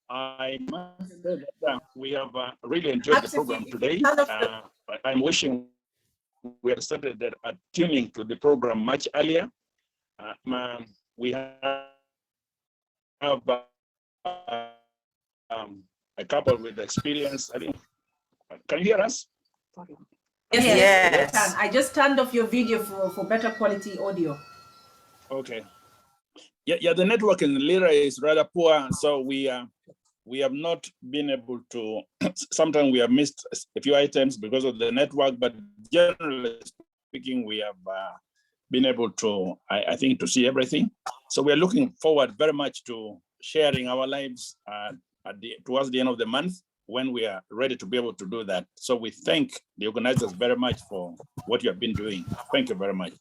I must say that we have really enjoyed the program today. I'm wishing we had started that tuning to the program much earlier. We have a couple with experience. I think. Can you hear us? Yes. I just turned off your video for better quality audio. Okay. Yeah. The network in Lira is rather poor, so we have not been able to. Sometimes we have missed a few items because of the network, but generally speaking, we have been able to, I think, to see everything. So we are looking forward very much to sharing our lives towards the end of the month when we are ready to be able to do that. So we thank the organizers very much for what you have been doing. Thank you very much.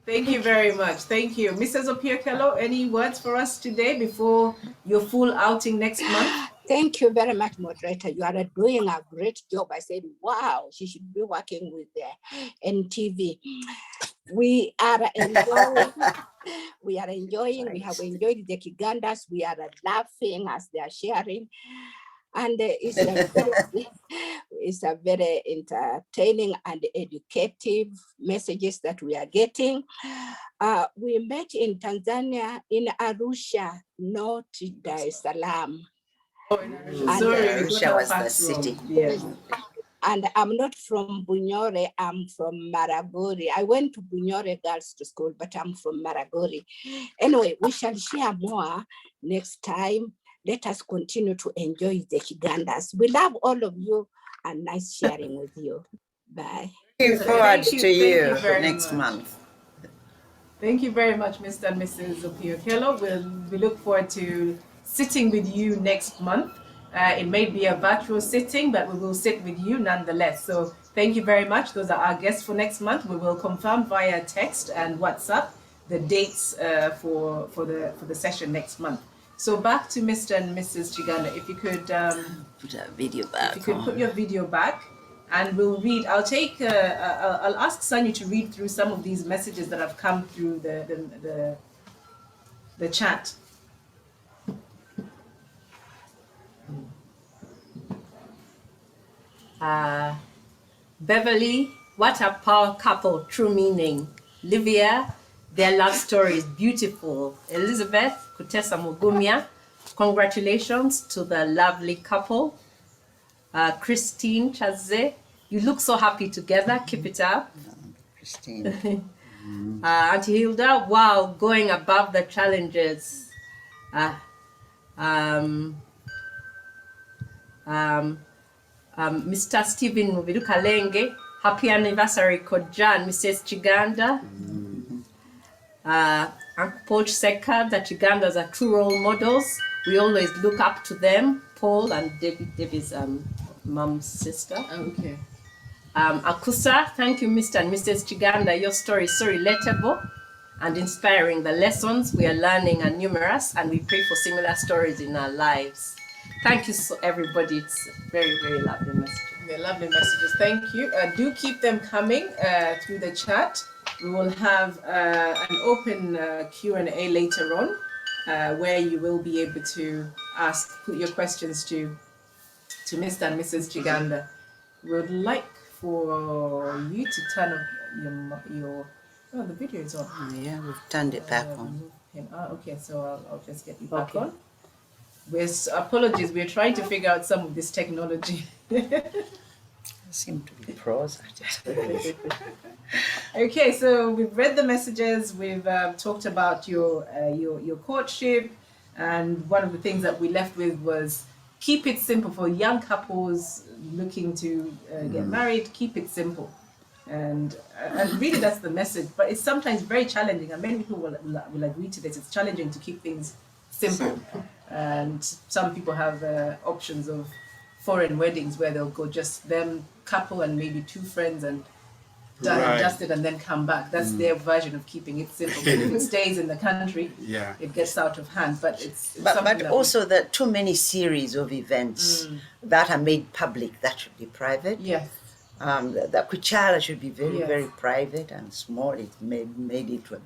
Thank you very much. Thank you. Mrs. Sophia Kibirige, any words for us today before your full outing next month? Thank you very much, moderator. You are doing a great job. I said, wow, she should be working with the NTV. We are enjoying. We are enjoying. We have enjoyed the Kigandas. We are laughing as they are sharing. And it's a very entertaining and educative messages that we are getting. We met in Tanzania, in Arusha, not Dar es Salaam. Oh, in Arusha. Sorry, Arusha was the city. Yeah. And I'm not from Bunyore, I'm from Maragori. I went to Bunyore Girls to School, but I'm from Maragori. Anyway, we shall share more next time. Let us continue to enjoy the Kigandas. We love all of you and nice sharing with you. Bye. Looking forward to you much. next month. Thank you very much, Mr. and Mrs. Sophia Kibirige. We look forward to sitting with you next month. It may be a virtual sitting, but we will sit with you nonetheless. So thank you very much. Those are our guests for next month. We will confirm via text and WhatsApp the dates for the session next month. So back to Mr. and Mrs. Kiganda. If you could put that video back. If you could put your video back, and we'll read. I'll ask Sanyu to read through some of these messages that have come through the chat. Beverly, what a power couple, true meaning. Livia, their love story is beautiful. Elizabeth, Kutesa Mugumya, congratulations to the lovely couple. Christine Chaze, you look so happy together, keep it up. Christine. Auntie Hilda, wow, going above the challenges. Mr. Stephen Muvirukalenge, happy anniversary, Kojan, Mrs. Kiganda. Uncle Paul Seka, the Kigandas are true role models. We always look up to them. Paul and Debbie's mom's sister. Okay. Akusa, thank you, Mr. and Mrs. Kiganda. Your story is so relatable and inspiring. The lessons we are learning are numerous, and we pray for similar stories in our lives. Thank you, so everybody. It's very, very lovely messages. They're lovely messages. Thank you. Do keep them coming through the chat. We will have an open Q&A later on where you will be able to put your questions to Mr. and Mrs. Kiganda. We would like for you to turn on your the video is on. Oh, yeah, we've turned it back on. Okay, so I'll just get you back on. Apologies, we're trying to figure out some of this technology. seem to be pros at it. Okay, so we've read the messages. We've talked about your courtship, and one of the things that we left with was keep it simple for young couples looking to get married. Keep it simple, and really that's the message. But it's sometimes very challenging, and many people will agree to this. It's challenging to keep things simple, and some people have options of foreign weddings where they'll go just them couple and maybe two friends and Right. adjust it and then come back. That's their version of keeping it simple. But if it stays in the country, Yeah. it gets out of hand. But it's But something that also the too many series of events that are made public that should be private. yes, The Kuchala should be very, Yes. very private and small. It made it a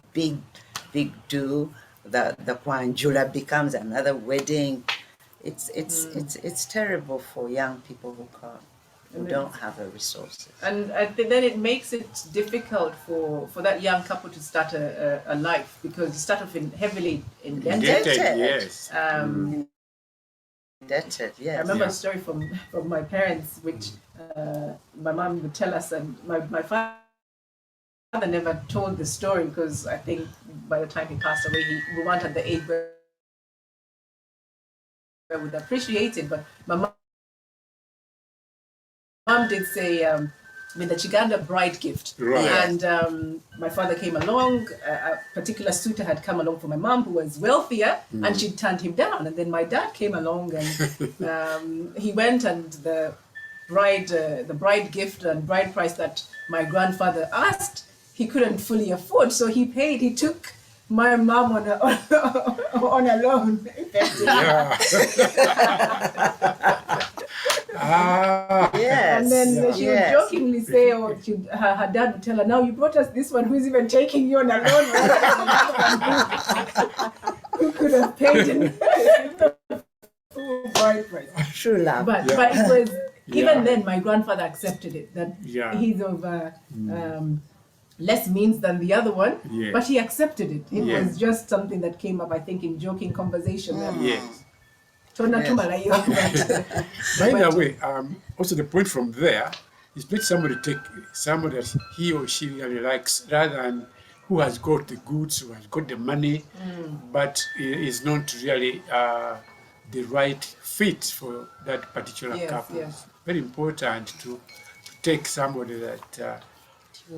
big do. The Kwanjula becomes another wedding. It's terrible for young people who don't have the resources. and I think then it makes it difficult for that young couple to start a life because you start off heavily indebted. Indebted, yes. Indebted, yes. I remember Yeah. a story from my parents, which my mom would tell us, and my father never told the story because I think by the time he passed away, we weren't at the age where I would appreciate it. But my mom did say, the Kiganda bride gift. Right. And my father came along, a particular suitor had come along for my mom who was wealthier, and she turned him down. And then my dad came along and he went, and the bride gift and bride price that my grandfather asked, he couldn't fully afford. So he took my mom on a loan, effectively. Yeah. Yes. And then she would yes. jokingly say, or her dad would tell her, now you brought us this one, who's even taking you on a loan? Who could have paid in the full bride price? True love. But Yeah. but it was, even Yeah. then, my grandfather accepted it, that Yeah. he's of less means than the other one, Yeah. but he accepted it. It Yeah. was just something that came up, I think, in joking conversation. That Yes. Tona Yes. tumala hiyo. By the way, also the point from there is let somebody take somebody that he or she really likes rather than who has got the goods, who has got the money, but is not really the right fit for that particular Yes, couple. yes. Very important to take somebody that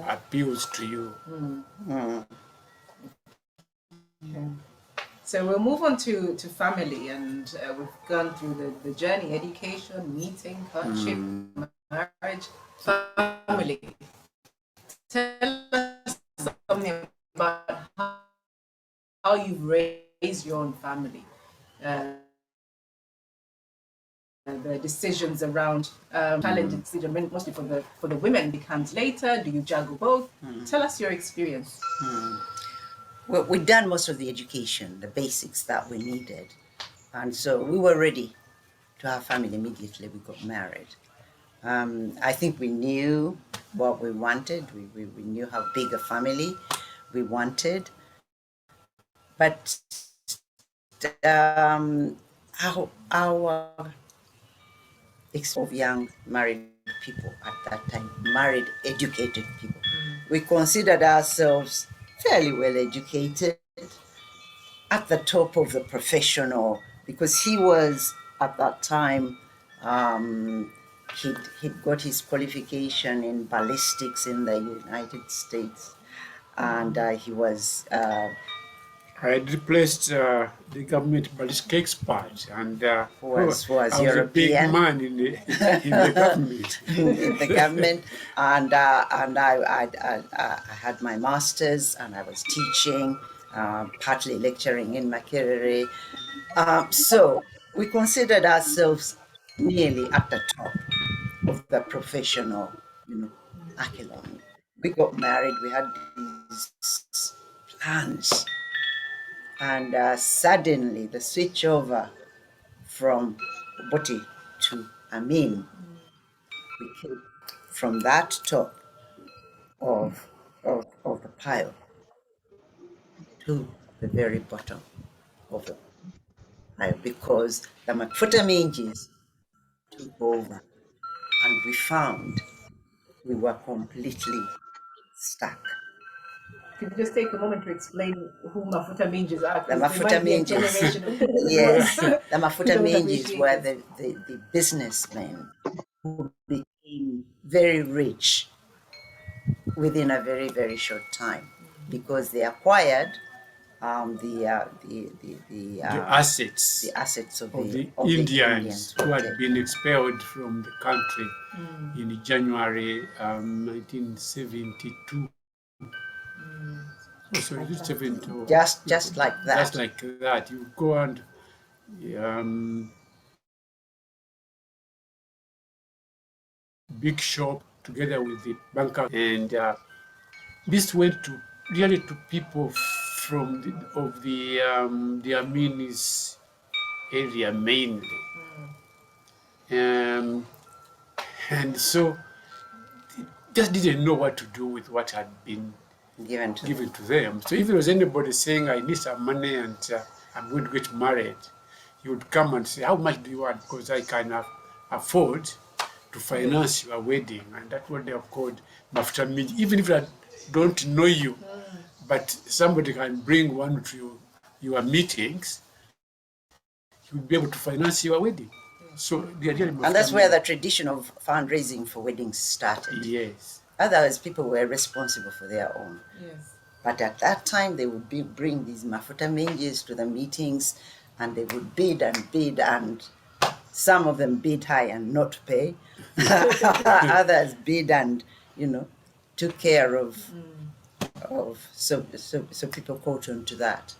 appeals to you. So we'll move on to family, and we've gone through the journey: education, meeting, courtship, marriage, family. Tell us something about how you've raised your own family. The decisions around challenging decision, mostly for the women, becomes later. Do you juggle both? Tell us your experience. Well, we'd done most of the education, the basics that we needed. And so we were ready to have family immediately we got married. I think we knew what we wanted. We knew how big a family we wanted. But our of young married people at that time, married, educated people, we considered ourselves fairly well educated, at the top of the professional, because he was at that time, he'd got his qualification in ballistics in the United States, and he was I had replaced the government ballistic expert, and Was I was a big European. man in the government. in the government, and I had my master's, and I was teaching, partly lecturing in Makerere. So we considered ourselves nearly at the top of the professional, echelon. We got married. We had these plans, and suddenly the switch over from Boti to Amin, we came from that top of the pile to the very bottom of the pile, because the Mafuta Minjis took over, and we found we were completely stuck. Could you just take a moment to explain who Mafuta Minjis are? The 'Cause there Mafuta might be a Minjis. generation of people Yes, who the Mafuta don't Minjis appreciate were this. the businessmen who became very rich within a very, very short time because they acquired the assets assets of of the the Indians who had okay. been expelled from the country in January 1972. Oh, sorry, this 72. Just like that. Just like that. You go and big shop together with the banker, and this went to really to people from the Aminis area mainly. And so just didn't know what to do with what had been given to them. So if there was anybody saying, I need some money and I'm going to get married, he would come and say, how much do you want? Because I can afford to finance your wedding. And that's what they have called mafuta minji. Even if I don't know you, but somebody can bring one to your meetings, you will be able to finance your wedding. So they are really and that's where the tradition of fundraising for weddings started. Yes. Otherwise, people were responsible for their own. Yes. But at that time, they would bring these mafuta minjis to the meetings, and they would bid, and some of them bid high and not pay. Others bid and, took care of. So people caught on to that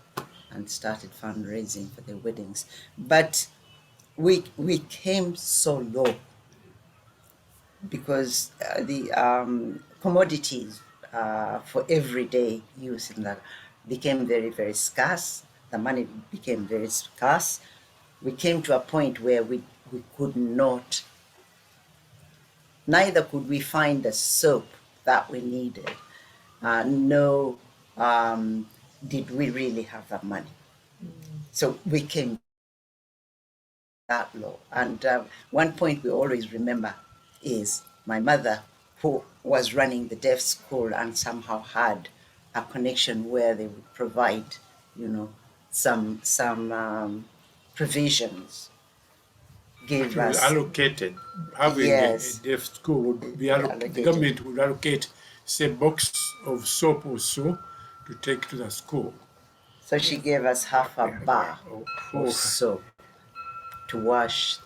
and started fundraising for their weddings. But we came so low because the commodities for everyday use in that became very, very scarce. The money became very scarce. We came to a point where we could not, neither could we find the soap that we needed. No, did we really have that money? So we came that low. And one point we always remember is my mother, who was running the deaf school and somehow had a connection where they would provide, some provisions. Gave us allocated. Having yes. a deaf school would be allocated. The government would allocate, say, a box of soap or so to take to the school. So she gave us half a bar of soap to wash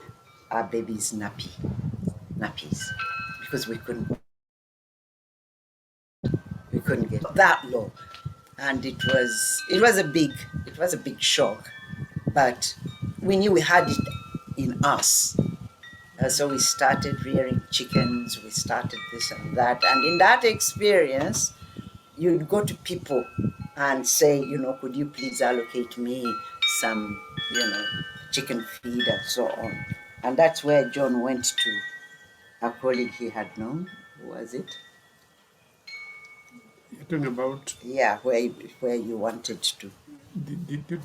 our babies' nappies, because we couldn't get that low, and it was a big shock, but we knew we had it in us. So we started rearing chickens, we started this and that, and in that experience, you'd go to people and say, could you please allocate me some, chicken feed and so on. And that's where John went to a colleague he had known. Who was it? You're talking about? Yeah, where you wanted to.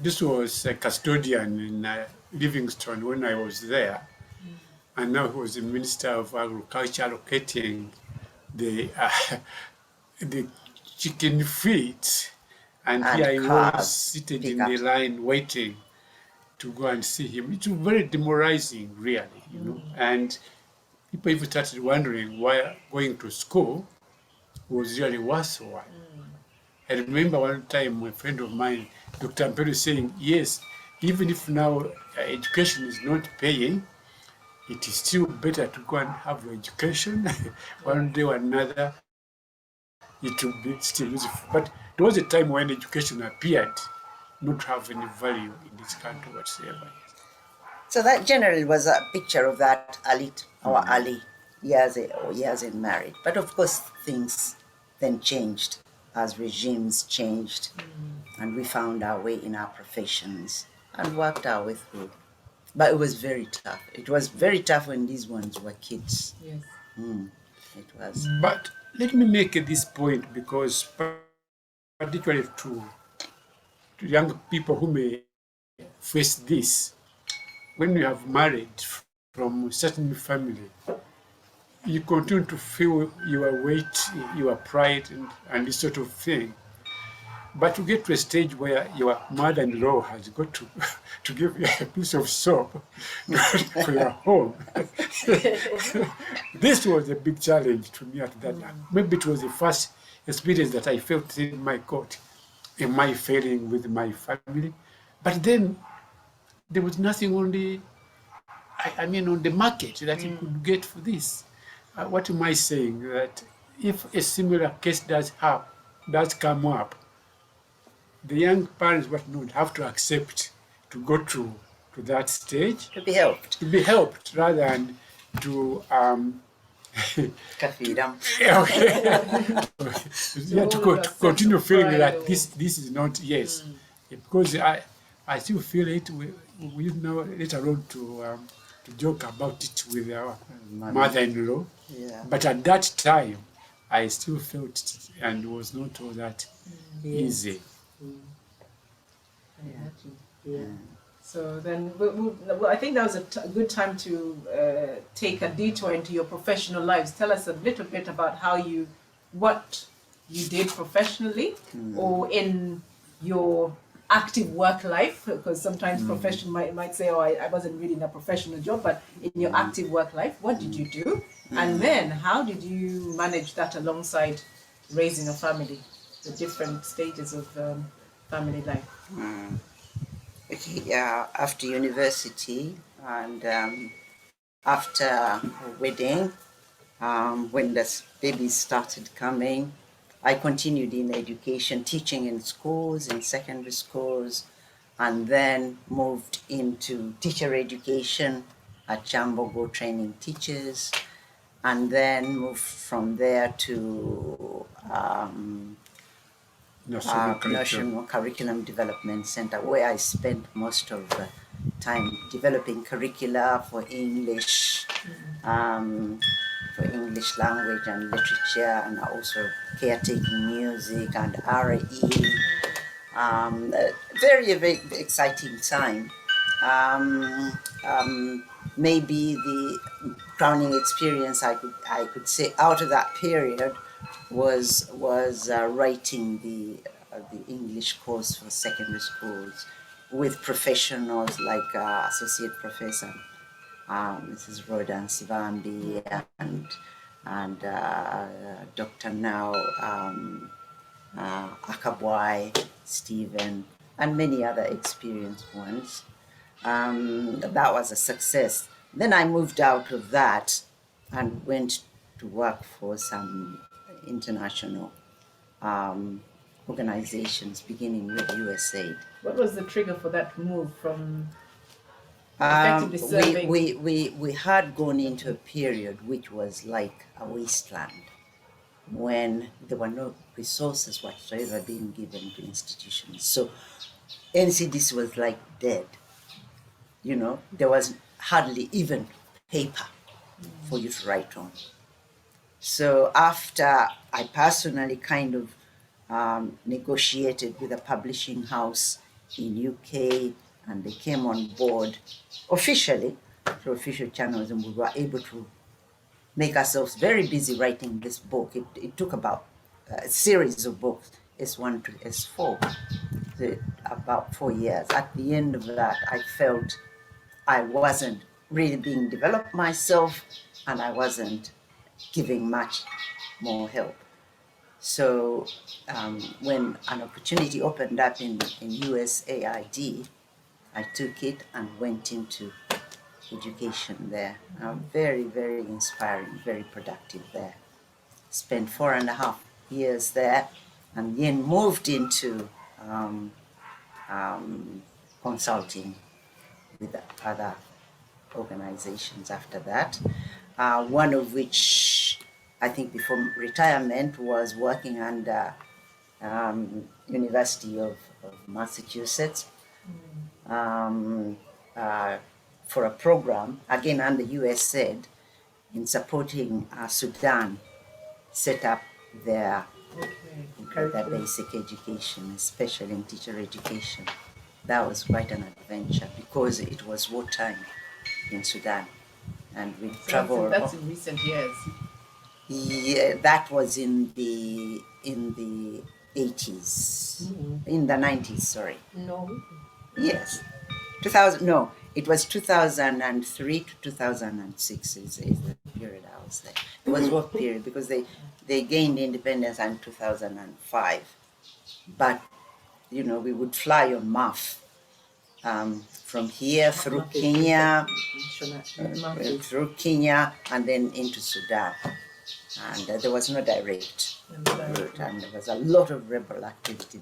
This was a custodian in Livingstone when I was there. And now he was the Minister of Agriculture allocating the chicken feet. And here I was seated in the line waiting to go and see him. It was very demoralizing, really, And people even started wondering why going to school was really worthwhile. I remember one time a friend of mine, Dr. Ampero, saying, yes, even if now education is not paying, it is still better to go and have your education one day or another. It will be still useful. But there was a time when education appeared not to have any value in this country whatsoever. So that generally was a picture of that our early years in marriage. But of course, things then changed as regimes changed, and we found our way in our professions and worked our way through. But it was very tough. It was very tough when these ones were kids. Yes. It was. But let me make this point, because particularly to young people who may face this, when you have married from a certain family, you continue to feel your weight, your pride, and this sort of thing. But you get to a stage where your mother-in-law has got to, to give you a piece of soap for your home. This was a big challenge to me at that time. Maybe it was the first experience that I felt in my court, am I failing with my family? But then there was nothing on the, on the market that you could get for this. What am I saying? That if a similar case does come up, the young parents would have to accept to go to that stage To be helped. to be helped rather than to Kafira. to continue feeling that this is not because I still feel it. We know later on to joke about it with our mother-in-law. Yeah. But at that time, I still felt it and was not all that easy. So then, well, I think that was a good time to take a detour into your professional lives. Tell us a little bit about what you did professionally or in your active work life, because sometimes profession might say, oh, I wasn't really in a professional job, but in your active work life, what did you do? And then how did you manage that alongside raising a family, the different stages of family life? After university and after a wedding, when the babies started coming, I continued in education, teaching in schools, in secondary schools, and then moved into teacher education at Chambogo, training teachers, and then moved from there to National Curriculum Development Center, where I spent most of the time developing curricula for English, language and literature, and also caretaking music and RE. Very, very exciting time. Maybe the crowning experience I could say out of that period was writing the English course for secondary schools with professionals like Associate Professor Mrs. Rodan Sivambi and Dr. now Akabwai, Stephen, and many other experienced ones. That was a success. Then I moved out of that and went to work for some international organizations, beginning with USAID. What was the trigger for that move from We, serving? we had gone into a period which was like a wasteland, when there were no resources whatsoever being given to institutions. So NCDC was like dead. You know, there was hardly even paper for you to write on. So after I personally kind of negotiated with a publishing house in UK, and they came on board officially through official channels, and we were able to make ourselves very busy writing this book. It took about a series of books, S1 to S4, about 4 years. At the end of that, I felt I wasn't really being developed myself, and I wasn't giving much more help. So when an opportunity opened up in USAID, I took it and went into education there. Very, very inspiring, very productive there. Spent 4.5 years there, and then moved into consulting with other organizations after that. One of which, I think before retirement, was working under University of Massachusetts for a program, again under USAID, in supporting Sudan set up their basic education, especially in teacher education. That was quite an adventure because it was wartime in Sudan. and we So travel. that's in recent years. Yeah, that was in the 80s, in the 90s. Sorry. No. Yes, 2000. No, it was 2003 to 2006 is the period I was there. It was work period because they gained independence in 2005. But you know, we would fly on MAF from here through Kenya, and then into Sudan. And there was no direct route, and there was a lot of rebel activity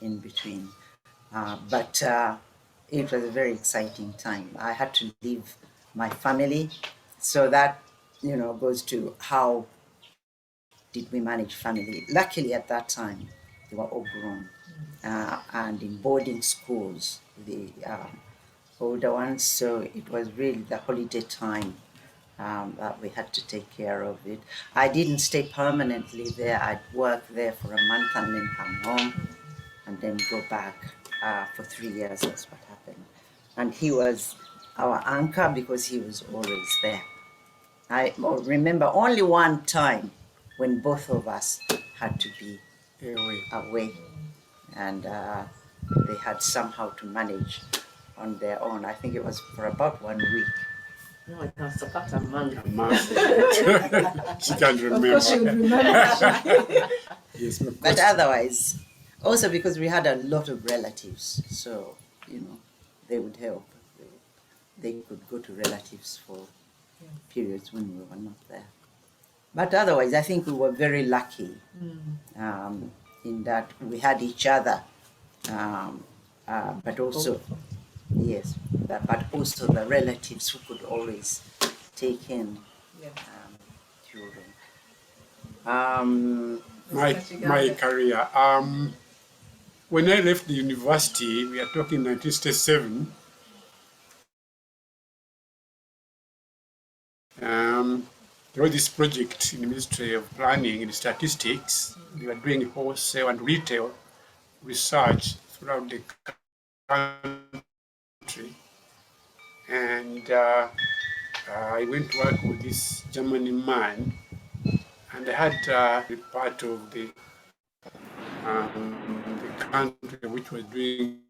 in between. But it was a very exciting time. I had to leave my family, so that, you know, goes to how did we manage family. Luckily at that time, they were all grown and in boarding schools, the older ones. So it was really the holiday time that we had to take care of it. I didn't stay permanently there. I'd work there for a month and then come home and then go back for 3 years. That's what happened. And he was our anchor because he was always there. I remember only one time when both of us had to be away, and they had somehow to manage on their own. I think it was for about 1 week. No, it was about a month. She can't remember. Of course she would remember. Yes, of But course. otherwise, also because we had a lot of relatives, so, you know, they would help. They could go to relatives for periods when we were not there. But otherwise, I think we were very lucky in that we had each other, but also, yes, but also the relatives who could always take in children. My career. When I left the university, we are talking 1967. There was this project in the Ministry of Planning and Statistics. We were doing wholesale and retail research throughout the country. And I went to work with this German man, and I had to be part of the country which was doing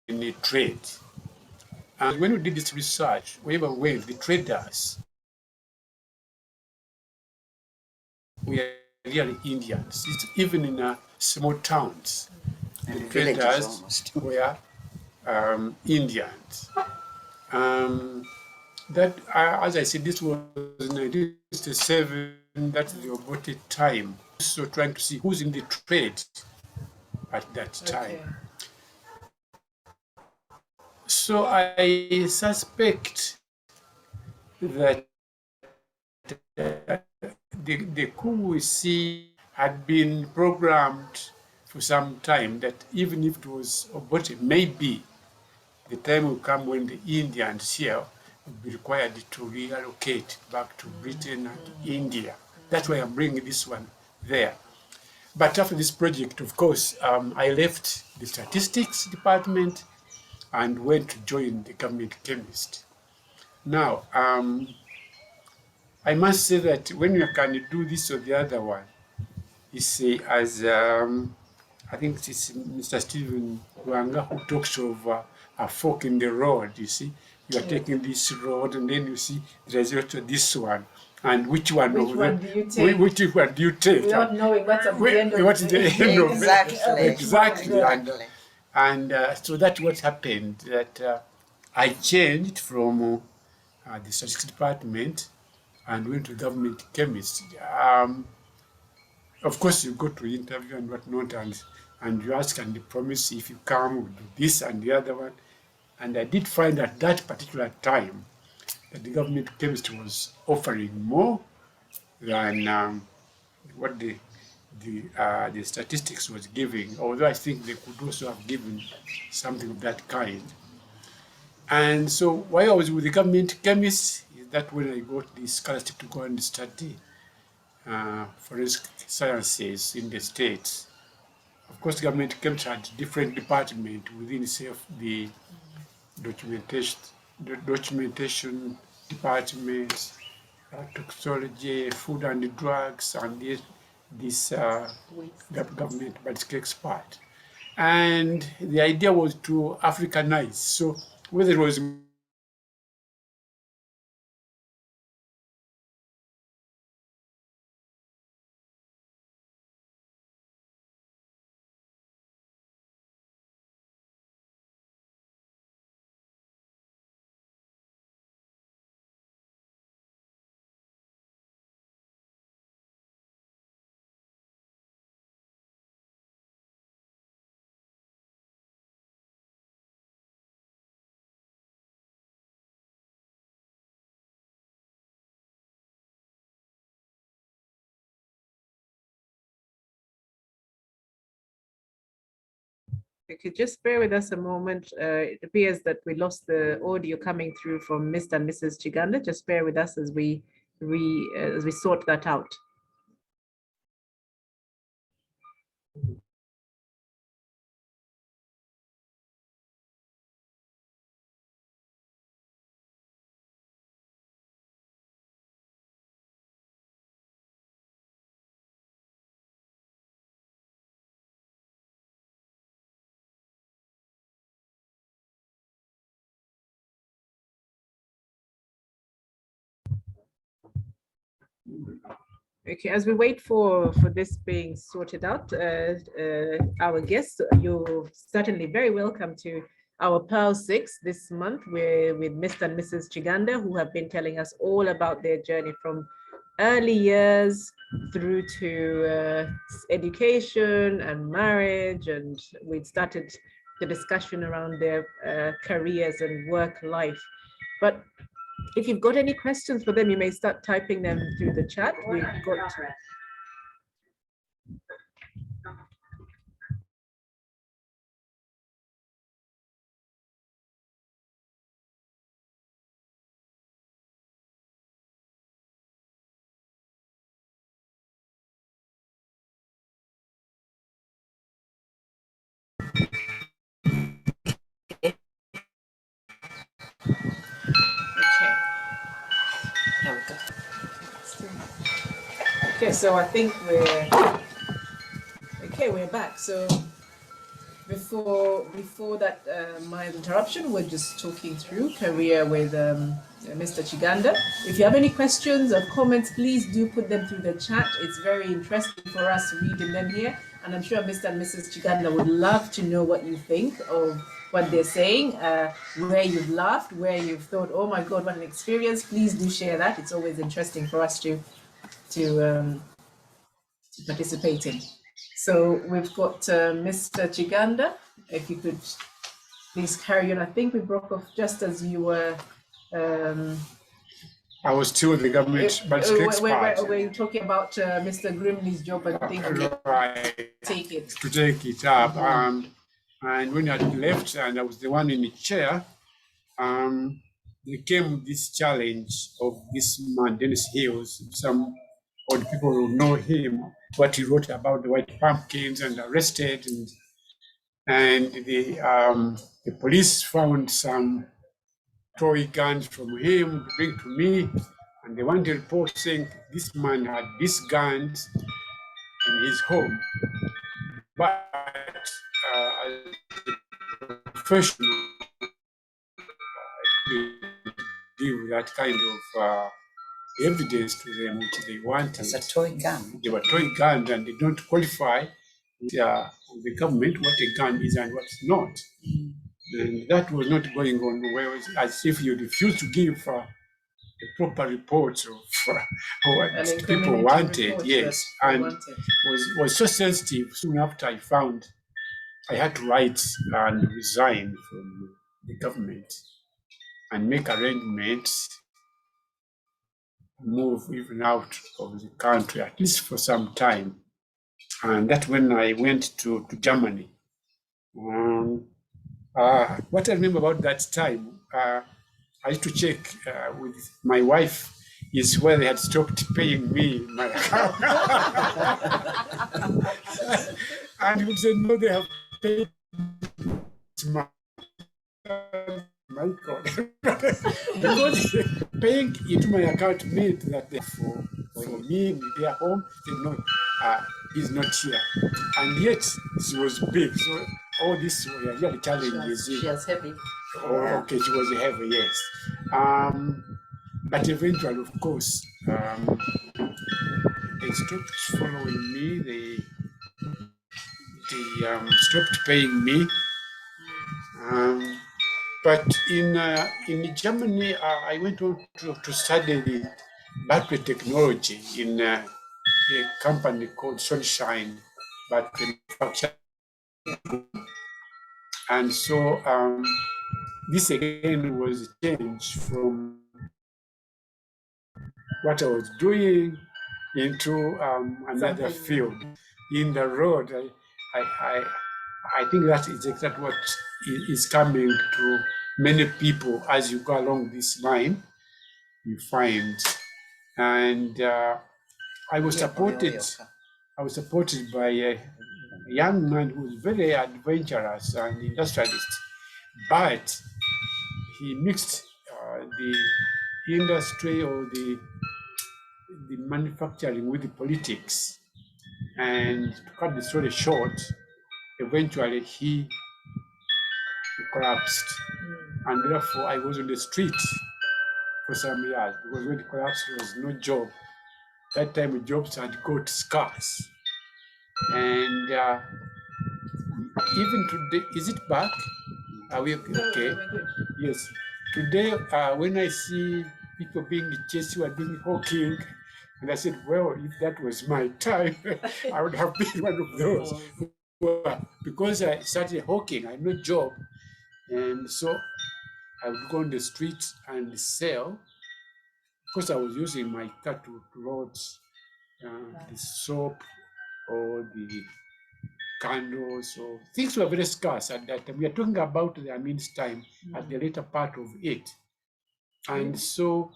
any trade. And when we did this research, wherever we went, the traders were really Indians. It's even in small towns, the traders were Indians. That, as I said, this was 1967, that's the robotic time. So trying to see who's in the trade at that time. Okay. So I suspect that the coup we see had been programmed for some time, that even if it was aborted, maybe the time will come when the Indians here will be required to relocate back to Britain and India. That's why I'm bringing this one there. But after this project, of course, I left the statistics department and went to join the government chemist. Now, I must say that when you can do this or the other one, you see, as I think it's Mr. Stephen Wanga who talks of a fork in the road. You see, you are taking this road, and then you see there's also this one, and which one Which one do you take? Which one do you take? Without knowing what's at the end of What's the end of Exactly. it? Exactly. Exactly. And so that's what happened, that I changed from the statistics department and went to government chemist. Of course, you go to interview and whatnot, and you ask and they promise if you come, we'll do this and the other one. And I did find at that particular time that the government chemist was offering more than what the statistics was giving, although I think they could also have given something of that kind. And so while I was with the government chemist, is that when I got the scholarship to go and study forensic sciences in the States. Of course, government chemist had different departments within itself, the documentation, the documentation department, toxicology, food and drugs, and this government, but it takes part. And the idea was to Africanize. So whether it was Okay, just bear with us a moment. It appears that we lost the audio coming through from Mr. and Mrs. Kiganda. Just bear with us as we sort that out. Okay, as we wait for this being sorted out, our guests, you're certainly very welcome to our Pearl 6 this month. We're with Mr. and Mrs. Kiganda, who have been telling us all about their journey from early years through to education and marriage, and we started the discussion around their careers and work life. But if you've got any questions for them, you may start typing them through the chat. We've got okay, so I think we're back. So before that mild interruption, we're just talking through career with Mr. Kiganda. If you have any questions or comments, please do put them through the chat. It's very interesting for us reading them here, and I'm sure Mr. and Mrs. Kiganda would love to know what you think of what they're saying, where you've laughed, where you've thought, oh my God, what an experience. Please do share that. It's always interesting for us to participate in. So we've got Mr. Kiganda. If you could please carry on. I think we broke off just as you were. I was still in the government, but we're talking about Mr. Grimley's job and things. Right. Take it. To take it up. And when I left and I was the one in the chair, there came this challenge of this man, Dennis Hills. Some old people who know him, what he wrote about the white pumpkins and arrested, and the police found some toy guns from him to bring to me, and they wanted a report saying this man had these guns in his home. But as a professional, give that kind of evidence to them which they wanted. It's a toy gun. They were toy guns and they don't qualify the government what a gun is and what's not. And that was not going on well, as if you refuse to give the proper reports of what people wanted. Yes, and was so sensitive. Soon after I found I had to write and resign from the government and make arrangements, move even out of the country, at least for some time. And that's when I went to Germany. What I remember about that time, I used to check with my wife is where they had stopped paying me my account. And he would say, no, they have paid my my God. Because paying into my account meant that for me, their home, they know he's not here. And yet, she was big. So all this were really challenges. She was heavy. Oh, okay, she was heavy, yes. But eventually, of course, they stopped following me. They stopped paying me. But in Germany, I went on to study the battery technology in a company called Sunshine Battery Manufacturing. And so this again was a change from what I was doing into another field. In the road, I think that is exactly what is coming to many people as you go along this line, you find. And I was supported by a young man who was very adventurous and industrialist, but he mixed the industry or the manufacturing with the politics. And to cut the story short, eventually he collapsed. And therefore I was on the street for some years because when it collapsed, there was no job. That time jobs had got scarce. And even today, is it back? Are we okay? Yes. Today, when I see people being chased who are doing hawking, and I said, well, if that was my time, I would have been one of those. Because I started hawking, I had no job. And so I would go on the street and sell, because I was using my car to load the soap or the candles, or things were very scarce at that time. We are talking about the Amin's time at the later part of it. And so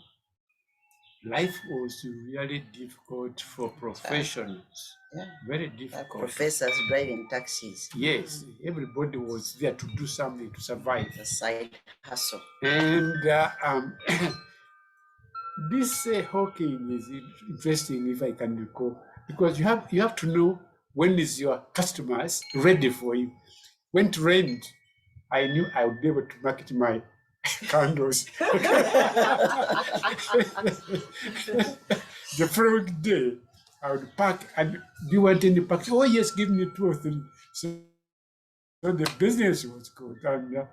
life was really difficult for professionals. Yeah. Very difficult. Professors driving taxis. Yes, everybody was there to do something to survive. The side hustle. And this hawking is interesting, if I can recall, because you have to know when is your customers ready for you. When it rained, I knew I would be able to market my candles. The following day, I would pack, and do you want any pack? Oh yes, give me 2 or 3. So the business was good, and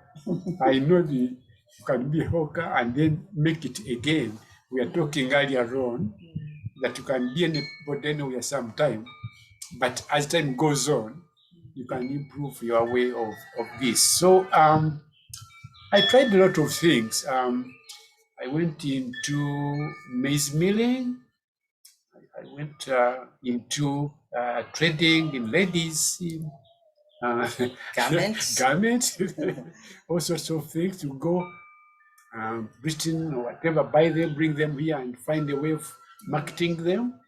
I know you can be a hawker and then make it again. We are talking earlier on that you can be anybody anywhere sometime, but as time goes on, you can improve your way of this. So I tried a lot of things. I went into maize milling. I went into trading in ladies, garments, all sorts of things. To go Britain or whatever, buy them, bring them here, and find a way of marketing them.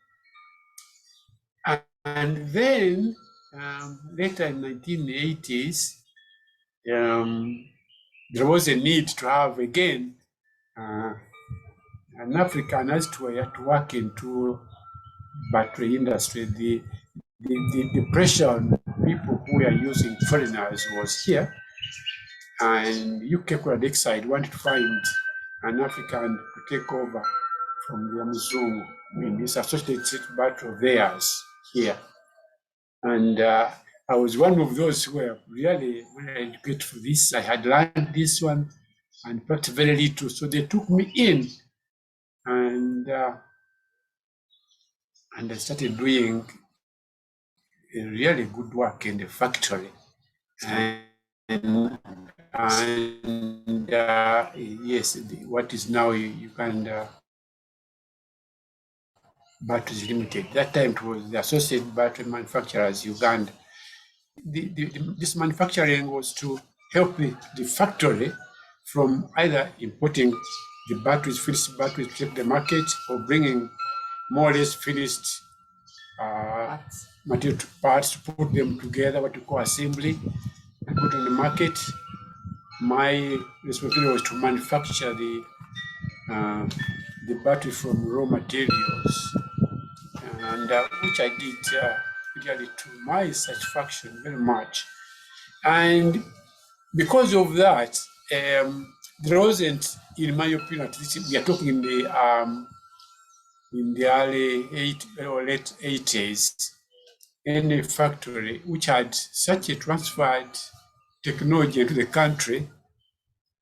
And then later in 1980s, there was a need to have again an African as to work into battery industry. The pressure on people who are using foreigners was here, and UK Coradec side wanted to find an African to take over from the Mzungu in this associated battery of theirs here. And I was one of those who were really educated for this. I had learned this one and practiced very little. So they took me in, and I started doing a really good work in the factory. And yes, what is now Uganda Batteries Limited. That time it was the Associated Battery Manufacturers Uganda. This manufacturing was to help the factory from either importing the batteries, finished batteries to take the market, or bringing more or less finished material parts to put them together, what we call assembly, and put on the market. my responsibility was to manufacture the battery from raw materials, and which I did really to my satisfaction very much. And because of that, there wasn't, in my opinion, at least we are talking in the early late 80s, any factory which had such a transferred technology into the country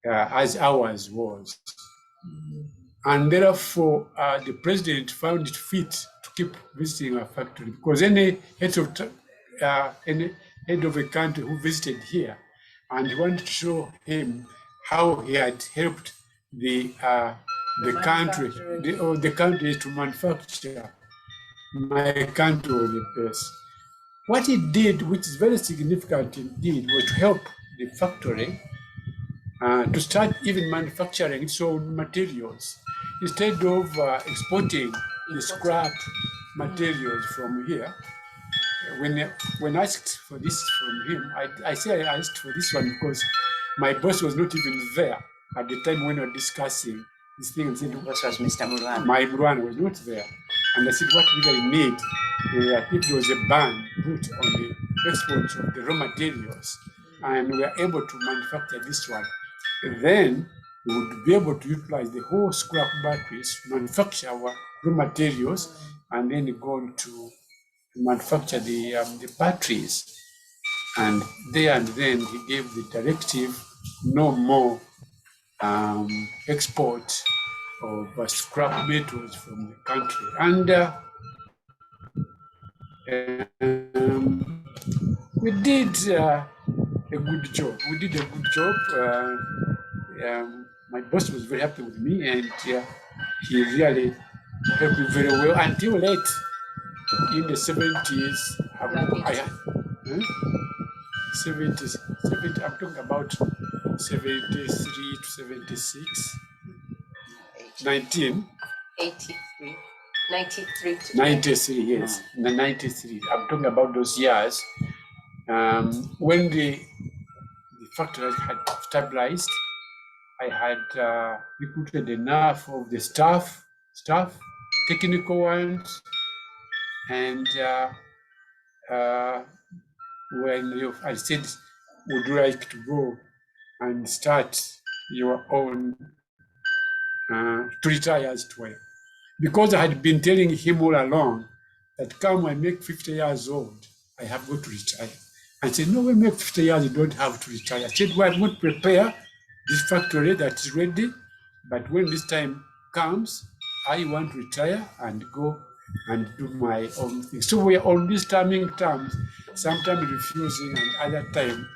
as ours was. And therefore, the president found it fit to keep visiting our factory, because any head of a country who visited here and he wanted to show him how he had helped the country, the country to manufacture, my country was the best. What he did, which is very significant indeed, was to help the factory to start even manufacturing its own materials instead of exporting the scrap materials from here. When asked for this from him, I say I asked for this one because my boss was not even there at the time when we were discussing this thing. And said, Boss was Mr. Murwana. my Murwana was not there. And I said, what we really need is that if there was a ban put on the export of the raw materials, and we are able to manufacture this one, then we would be able to utilize the whole scrap batteries, manufacture our raw materials, and then go on to manufacture the batteries. And there and then he gave the directive, no more export of scrap metals from the country. And we did a good job. My boss was very happy with me, and he really helped me very well until late in the 70s. I'm talking about 73 to 76. 83. 93 to 93, yes. 93. I'm talking about those years when the factory had stabilized. I had recruited enough of the staff, technical ones, and when I said, would you like to go and start your own, to retire as it were? Because I had been telling him all along that come I make 50 years old, I have got to retire. And said, no, when you make 50 years, you don't have to retire. I said, well, I'm going to prepare this factory that is ready, but when this time comes, I want to retire and go and do my own thing. So we are on these timing terms, sometimes refusing and other time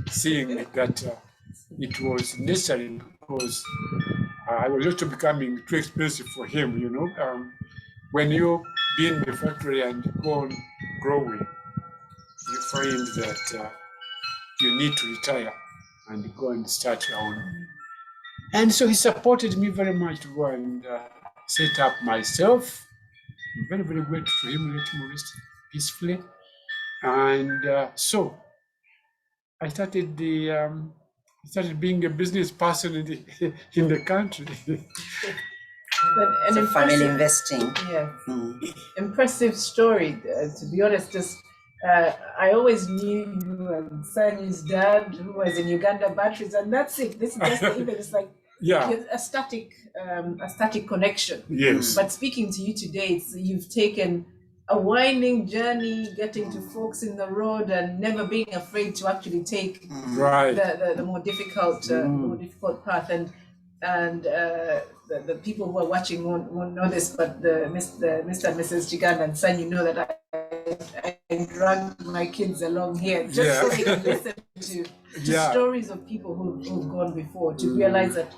seeing that it was necessary because I was also becoming too expensive for him, you know. When you be in the factory and go on growing, you find that you need to retire and go and start your own. And so he supported me very much to go and set up myself. I'm very, very grateful to him, let him rest peacefully. And so I started being a business person in the country. It's a family investing. Yeah, impressive story. To be honest, just I always knew you and Sanyu's dad, who was in Uganda Batteries, and that's it. This is just the image. It's like a static connection. Yes. But speaking to you today, you've taken a winding journey, getting to forks in the road, and never being afraid to actually take the more difficult path. And the people who are watching won't know this, but the Mr and Mrs Kiganda and son, you know that I dragged my kids along here just so they can listen to stories of people who've gone before, to realize that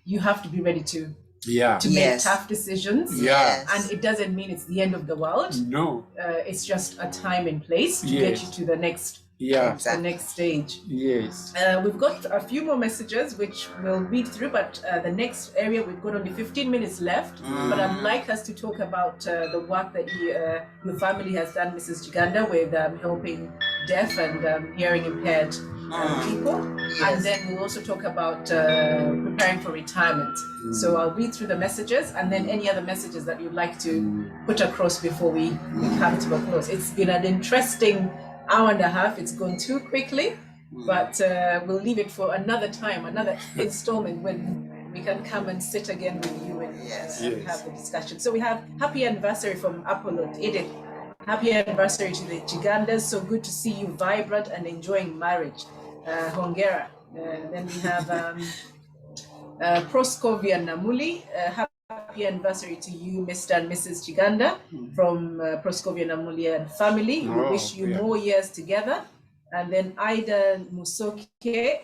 you have to be ready to make tough decisions. And it doesn't mean it's the end of the world. No. It's just a time and place to get you to the next the next stage. Yes. We've got a few more messages which we'll read through, but the next area we've got only 15 minutes left. But I'd like us to talk about the work that your family has done, Mrs. Kiganda, with helping deaf and hearing impaired people. And then we'll also talk about preparing for retirement. So I'll read through the messages and then any other messages that you'd like to put across before we come to a close. It's been an interesting hour and a half. It's gone too quickly, but we'll leave it for another time, another installment when we can come and sit again with you and have the discussion. So we have happy anniversary from Apollo, Edith. Happy anniversary to the Kigandas. So good to see you vibrant and enjoying marriage. Hongera. Then we have Proskovia Namuli. Happy anniversary to you, Mr and Mrs Kiganda from Proskovia Namuli and family. We wish you more years together. And then Ida Musoke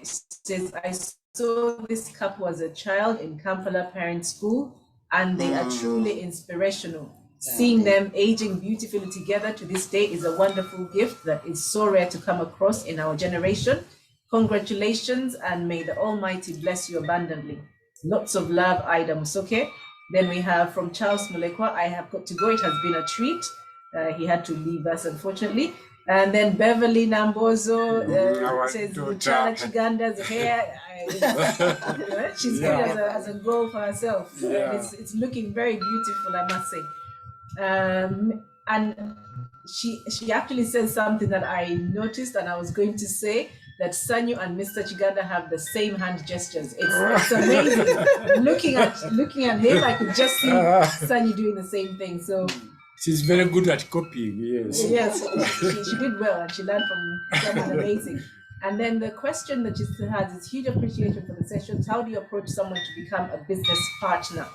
says, I saw this couple as a child in Kampala Parent School, and they are truly inspirational. Seeing them aging beautifully together to this day is a wonderful gift that is so rare to come across in our generation. Congratulations, and may the Almighty bless you abundantly. Lots of love, Ida Musoke. Then we have from Charles Mulekwa, I have got to go. It has been a treat. He had to leave us, unfortunately. And then Beverly Nambozo says, Chala Chiganda's hair. She's good as a girl for herself. It's looking very beautiful, I must say. And she actually says something that I noticed, and I was going to say that Sanyu and Mr. Kiganda have the same hand gestures. It's amazing. looking at him, I could just see Sanyu doing the same thing. So she's very good at copying. Yes. Yes, she did well, and she learned from someone amazing. And then the question that she has is huge appreciation for the sessions. How do you approach someone to become a business partner?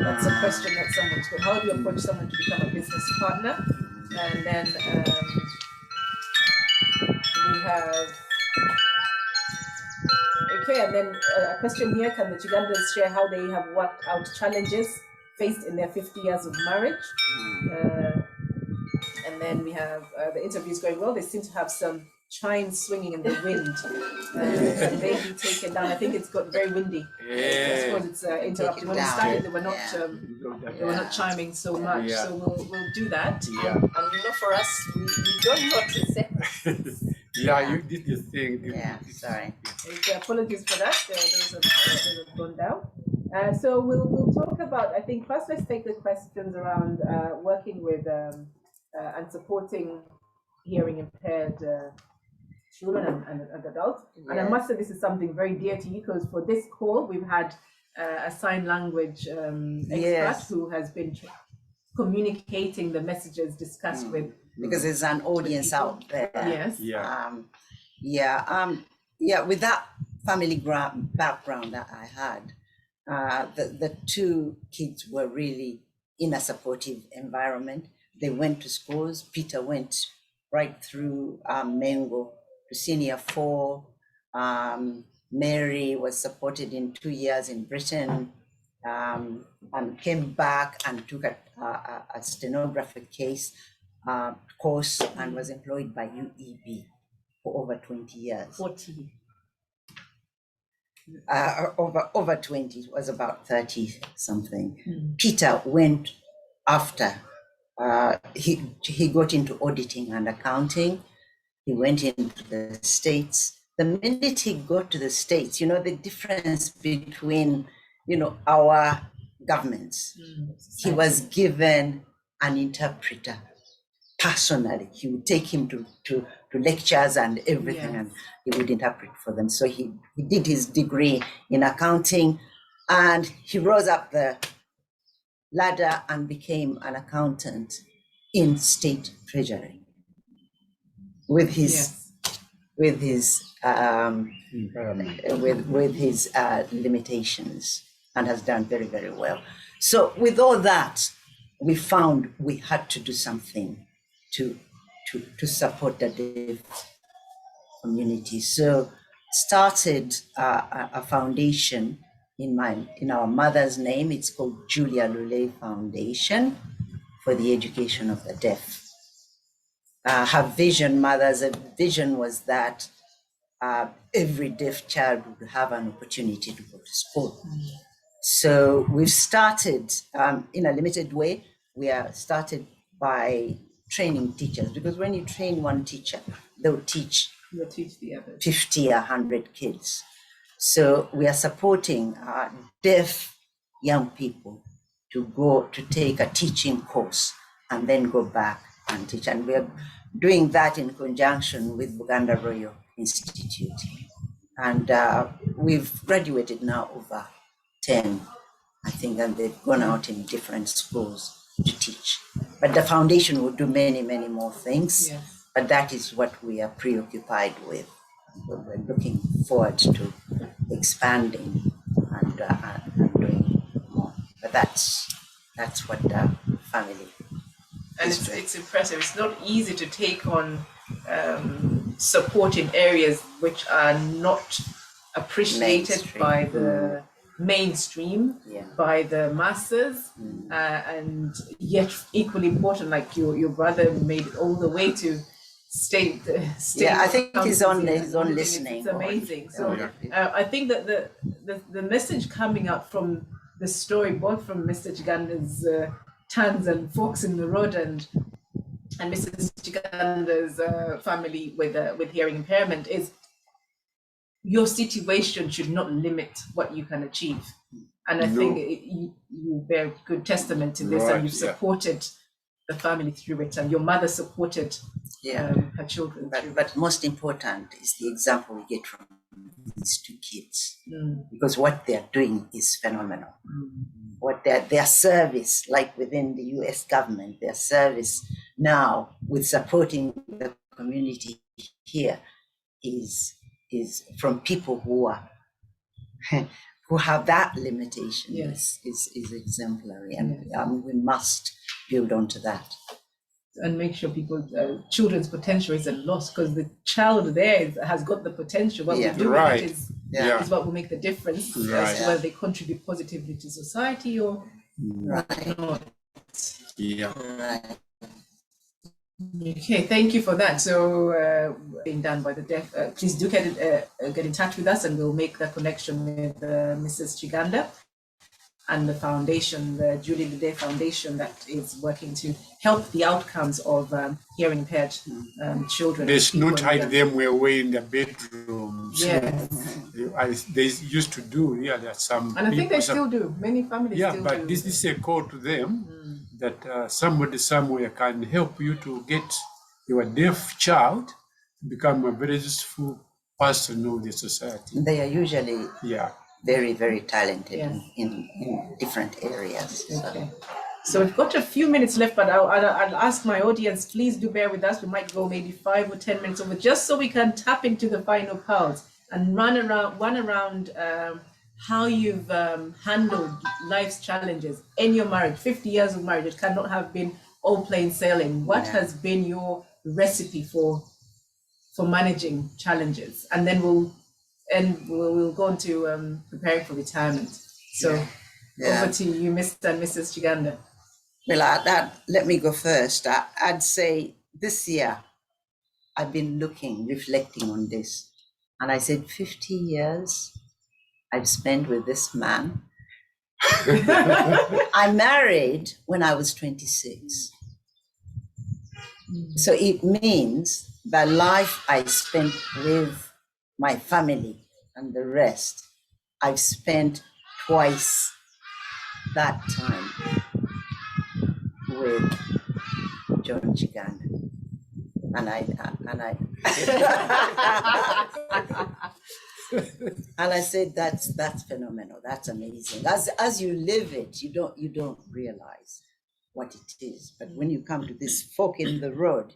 That's a question that someone's got. How do you approach someone to become a business partner? And then we have, okay, and then a question here, can the Chigandas share how they have worked out challenges faced in their 50 years of marriage? And then we have the interviews going well. They seem to have some chimes swinging in the wind. And maybe taken down. I think it's got very windy. I suppose it's interrupting. When we started, they were not chiming so much. So we'll do that. And for us, we don't know what to say. You did the thing. Sorry. Apologies for that. Those have gone down. So we'll talk about, I think first let's take the questions around working with and supporting hearing impaired children and adults. And I must say this is something very dear to you, because for this call we've had a sign language expert who has been communicating the messages discussed with, because there's an audience out there. With that family background that I had, the two kids were really in a supportive environment. They went to schools. Peter went right through Mengo to senior 4. Mary was supported in 2 years in Britain, and came back and took a stenographer course and was employed by UEB for over 20 years. 40. Over 20, it was about 30 something. Peter went after, he got into auditing and accounting. He went into the States. The minute he got to the States, the difference between, our governments, he was given an interpreter personally. He would take him to lectures and everything, and he would interpret for them. So he did his degree in accounting, and he rose up the ladder and became an accountant in state treasury with his limitations, and has done very, very well. So with all that, we found we had to do something to support the deaf community. So started a foundation in our mother's name. It's called Julia Lule Foundation for the Education of the Deaf. Her mother's vision was that every deaf child would have an opportunity to go to school. So we've started in a limited way. We are started by training teachers, because when you train one teacher, they'll teach You'll teach the others. 50, 100 kids. So we are supporting deaf young people to go to take a teaching course and then go back and teach. And we are doing that in conjunction with Buganda Royal Institute. And we've graduated now over 10, I think, and they've gone out in different schools to teach. But the foundation will do many, many more things. Yes. But that is what we are preoccupied with. We're looking forward to expanding and doing more. But that's what the family. And it's impressive. It's not easy to take on support in areas which are not appreciated Mainstream. by the mainstream, Yeah. by the masses, and yet equally important. Like your brother made it all the way to state. Yeah, I think he's on council. listening. It's amazing. So Yeah. I think that the message coming out from the story, both from Mr. Chiganda's tons and forks in the road and Mrs. Chiganda's family with hearing impairment, is your situation should not limit what you can achieve. And I think you bear good testament to this, Right, and you've supported the family through it, and your mother supported her children through it. But most important is the example we get from these two kids, because what they're doing is phenomenal. What their service, like within the US government, their service now with supporting the community here is from people who are who have that limitation. Yes. is exemplary, and we must build onto that. And make sure children's potential isn't lost, because the child there has got the potential. What we do with it is what will make the difference as to whether they contribute positively to society or not. Yeah. Right. Okay, thank you for that. So being done by the deaf, please do get in touch with us, and we'll make the connection with Mrs. Kiganda and the foundation, the Julie the Deaf Foundation, that is working to help the outcomes of hearing impaired children. Let's not hide them away in the bedrooms. Yes. As they used to do. Yeah, there are some. And I think they people, still do. Many families still do. Yeah, but this is a call to them that somebody somewhere can help you to get your deaf child to become a very useful person of the society. They are usually very, very talented in different areas. Okay. So we've got a few minutes left, but I'll ask my audience, please do bear with us. We might go maybe 5 or 10 minutes over, just so we can tap into the final pearls and run around how you've handled life's challenges in your marriage. 50 years of marriage, it cannot have been all plain sailing. What has been your recipe for managing challenges? And then we'll go on to preparing for retirement. So over to you, Mr. and Mrs. Kiganda. Well, let me go first. I'd say this year I've been reflecting on this, and I said 50 years I've spent with this man. I married when I was 26. So it means the life I spent with my family and the rest, I've spent twice that time with John Kiganda. And I said that's phenomenal. That's amazing. As you live it, you don't realize what it is. But when you come to this fork in the road,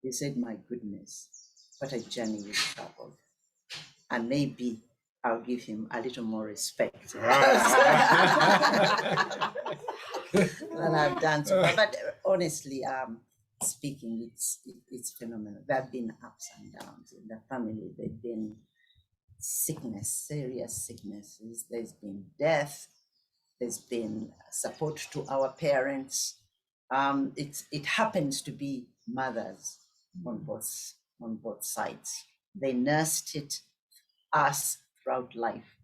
you said, my goodness, what a journey we've traveled. And maybe I'll give him a little more respect than I've done so far. But honestly, speaking, it's phenomenal. There have been ups and downs in the family. There've been sickness, serious sicknesses. There's been death. There's been support to our parents. It happens to be mothers on both sides. They nursed us throughout life.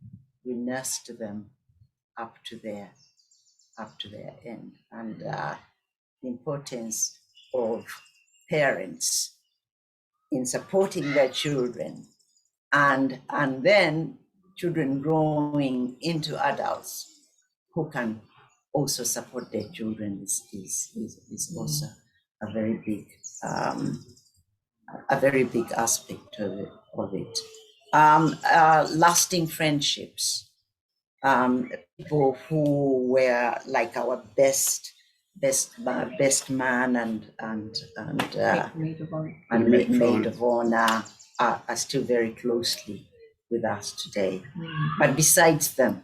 We nursed them up to their end. And the importance of parents in supporting their children, and then children growing into adults who can also support their children is also a very big aspect of it. Lasting friendships, people who were like our best man and maid of honor are still very closely with us today. But besides them,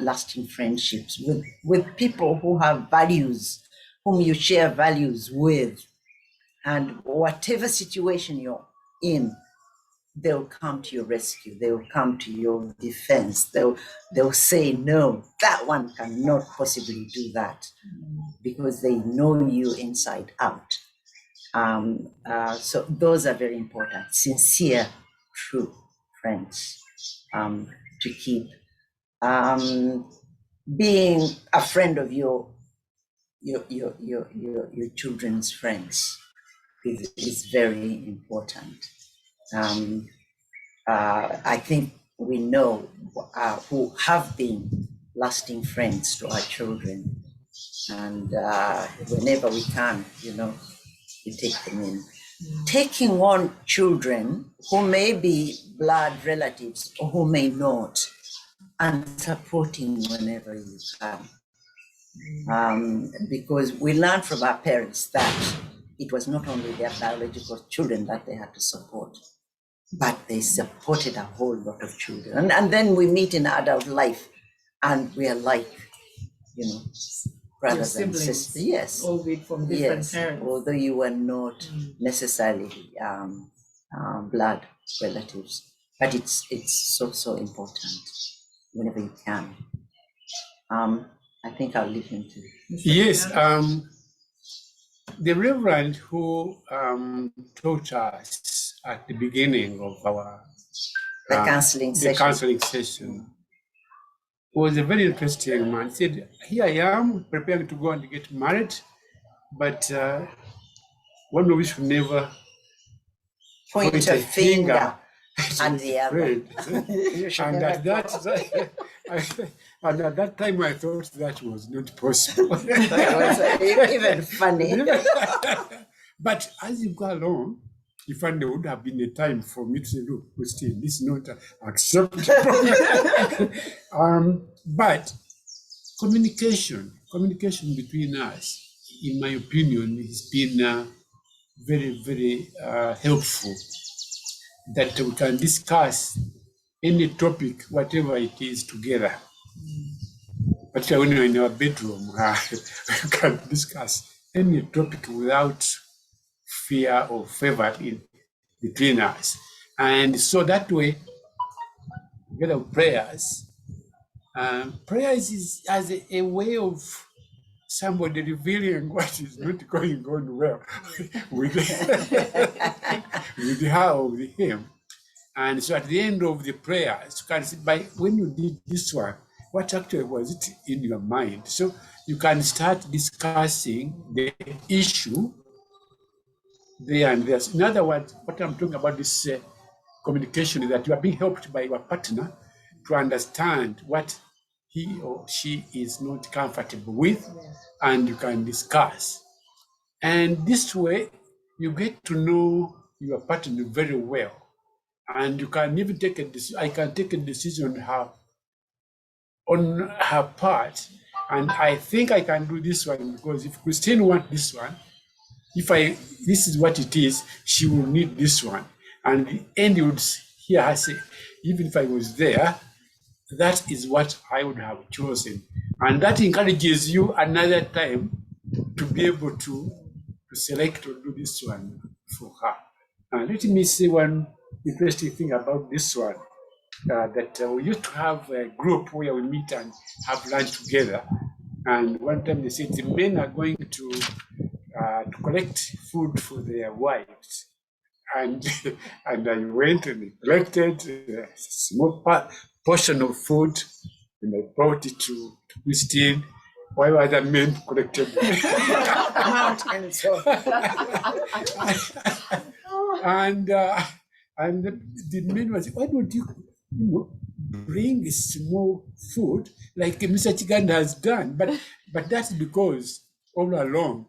lasting friendships with people who have values, whom you share values with, and whatever situation you're in, they'll come to your rescue. They'll come to your defense. They'll say, no, that one cannot possibly do that, because they know you inside out. So those are very important. Sincere, true friends to keep. Being a friend of your children's friends is very important. I think we know who have been lasting friends to our children, and whenever we can, we take them in. Taking on children who may be blood relatives or who may not, and supporting whenever you can. Because we learned from our parents that it was not only their biological children that they had to support, but they supported a whole lot of children. And then we meet in adult life and we are like, brothers and sisters. Yes. Albeit from different parents. Although you were not necessarily blood relatives. But it's so important whenever you can. I think I'll leave him to. Yes, the Reverend who taught us at the beginning of our counseling session was a very interesting man. He said, here I am preparing to go and get married, but one of you should never point a finger at the other. And at that time, I thought that was not possible. It was even funny. But as you go along, you find there would have been a time for me to say, look, Christine, this is not acceptable. But communication between us, in my opinion, has been very, very helpful, that we can discuss any topic, whatever it is, together. But when you're in our bedroom, we can discuss any topic without fear or favor between us. And so that way, together with prayers, prayers is as a way of somebody revealing what is not going on well with her or with him. And so at the end of the prayers, you can see when you did this one, what actually was it in your mind? So you can start discussing the issue there and there. In other words, what I'm talking about this communication is that you are being helped by your partner to understand what he or she is not comfortable with, and you can discuss. And this way, you get to know your partner very well. And you can even take a decision. I can take a decision on her part, and I think I can do this one, because if Christine wants this one, this is what it is, she will need this one. And the end, you would hear her say, even if I was there, that is what I would have chosen. And that encourages you another time to be able to select or do this one for her. And let me say one interesting thing about this one, that we used to have a group where we meet and have lunch together. And one time they said the men are going to collect food for their wives. And I went and collected a small portion of food, and I brought it to Christine, while other men collected mountains. And the men was, why don't you, bring small food like Mr. Kiganda has done? But that's because all along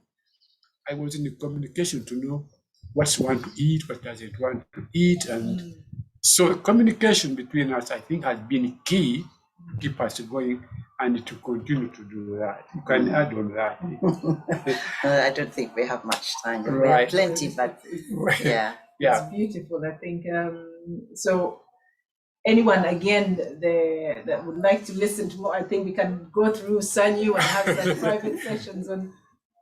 I was in the communication to know what's want to eat, what doesn't want to eat, and so communication between us, I think, has been key to keep us going and to continue to do that. You can add on that. I don't think we have much time. We Right. have plenty, but yeah. Yeah. It's beautiful, I think. So anyone again that would like to listen to more, I think we can go through Sanyu and have some private sessions on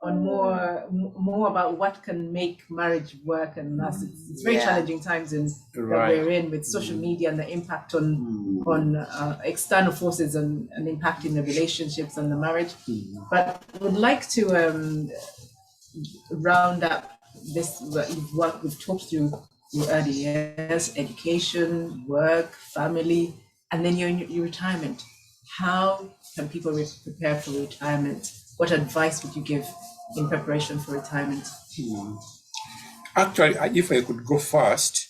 more about what can make marriage work. And us. It's very challenging times that we're in with social media and the impact on external forces and impacting the relationships and the marriage. But I would like to round up this work we've talked through your early years, education, work, family, and then your retirement. How can people prepare for retirement? What advice would you give in preparation for retirement? Actually, if I could go first,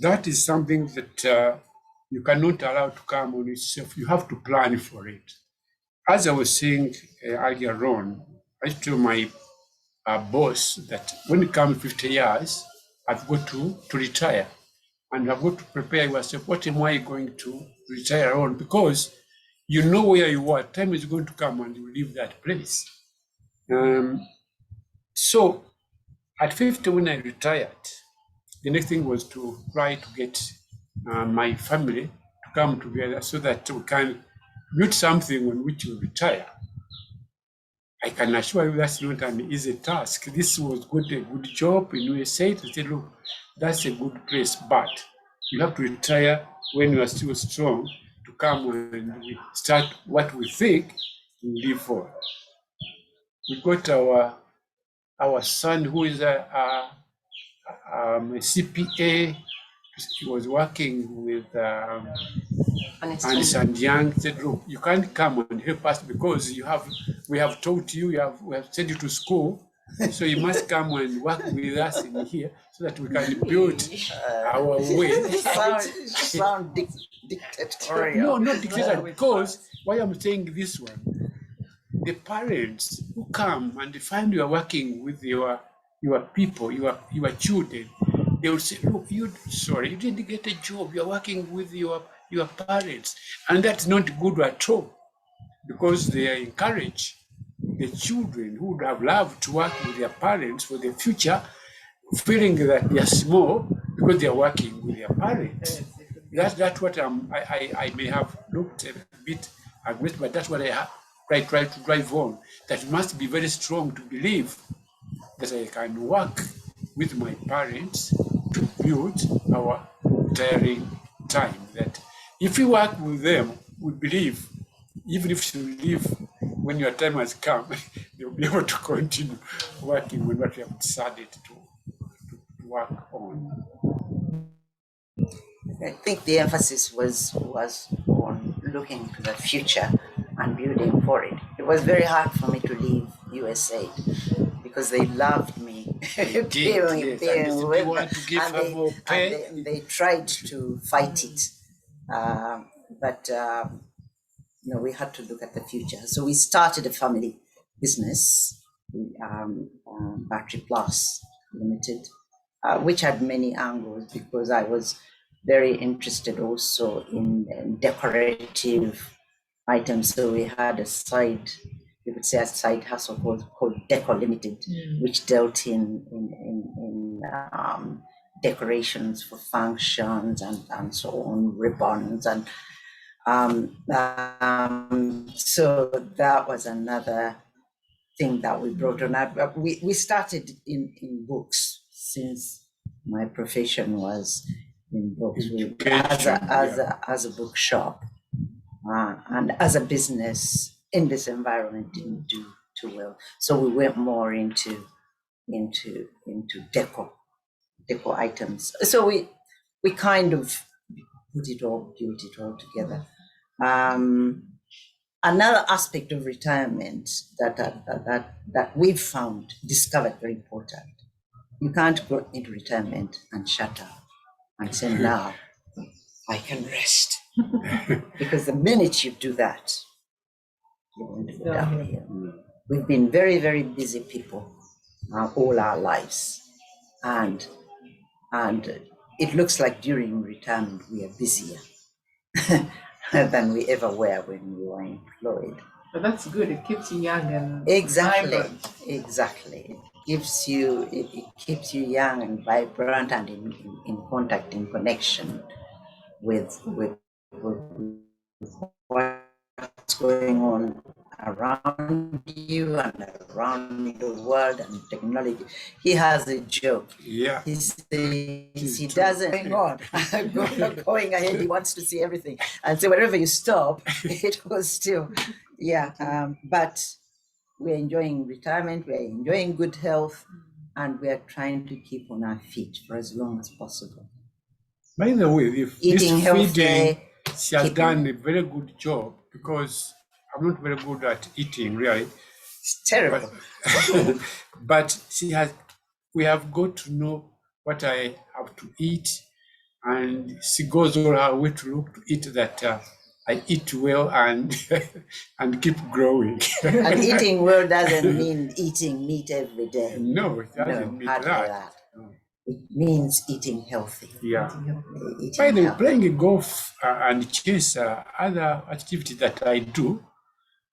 that is something that you cannot allow to come on itself. You have to plan for it. As I was saying earlier on, I told my boss that when it comes 50 years, I've got to retire. And I've got to prepare yourself. What am I going to retire on? Because you know where you are. Time is going to come and you leave that place. So at 50, when I retired, the next thing was to try to get my family to come together so that we can build something on which we retire. I can assure you that's not an easy task. This was a good job in USA to say, look, that's a good place, but you have to retire when you are still strong to come and we start what we think we live for. We got our son who is a CPA. He was working with Ernst and Young. Said, look, you can't come and help us because we have taught you, we have sent you to school, so you must come and work with us in here so that we can build our way. Sound dictatorial. No, not dictatorial, because why I'm saying this one, the parents who come and they find you are working with your people, your children, they will say, look, you didn't get a job, you're working with your parents. And that's not good at all, because they encourage the children who would have loved to work with their parents for the future, feeling that they are small because they are working with their parents. That's what I may have looked a bit aggressive, but that's what I try to drive on. That must be very strong to believe that I can work with my parents to build our retiring time. That if you work with them, we believe, even if you leave when your time has come, they'll be able to continue working on what you have decided to work on. I think the emphasis was on looking to the future and building for it. It was very hard for me to leave USA because they loved me being with them, and they tried to fight it. But we had to look at the future. So we started a family business, Battery Plus Limited, which had many angles because I was very interested also in decorative items. So we had a side hustle called Deco Limited, which dealt in decorations for functions and so on, ribbons and so that was another thing that we brought on. We started in books, since my profession was in books, as a bookshop, and as a business in this environment didn't do too well. So we went more into deco items. So we kind of built it all together. Another aspect of retirement that we've discovered very important You can't go into retirement and shut up and say, now I can rest. Because the minute you do that, you're going to go downhill. We've been very, very busy people all our lives. And it looks like during retirement we are busier than we ever were when we were employed. But that's good. It keeps you young and Exactly, vibrant. exactly. It keeps you young and vibrant and in contact, in connection with what's going on around you and around the world and technology. He has a joke. Yeah. He doesn't going ahead. He wants to see everything, and so wherever you stop, it was still, but we're enjoying retirement. We're enjoying good health, and we're trying to keep on our feet for as long as possible. By the way, if Eating this healthy, feeding, she has done a very good job, because I'm not very good at eating, really. It's terrible. But we have got to know what I have to eat, and she goes all her way to look to eat that I eat well and and keep growing. And eating well doesn't mean eating meat every day. No, it doesn't mean hardly that. No. It means eating healthy. Yeah. Eating By the way, healthy. playing golf and chess are other activities that I do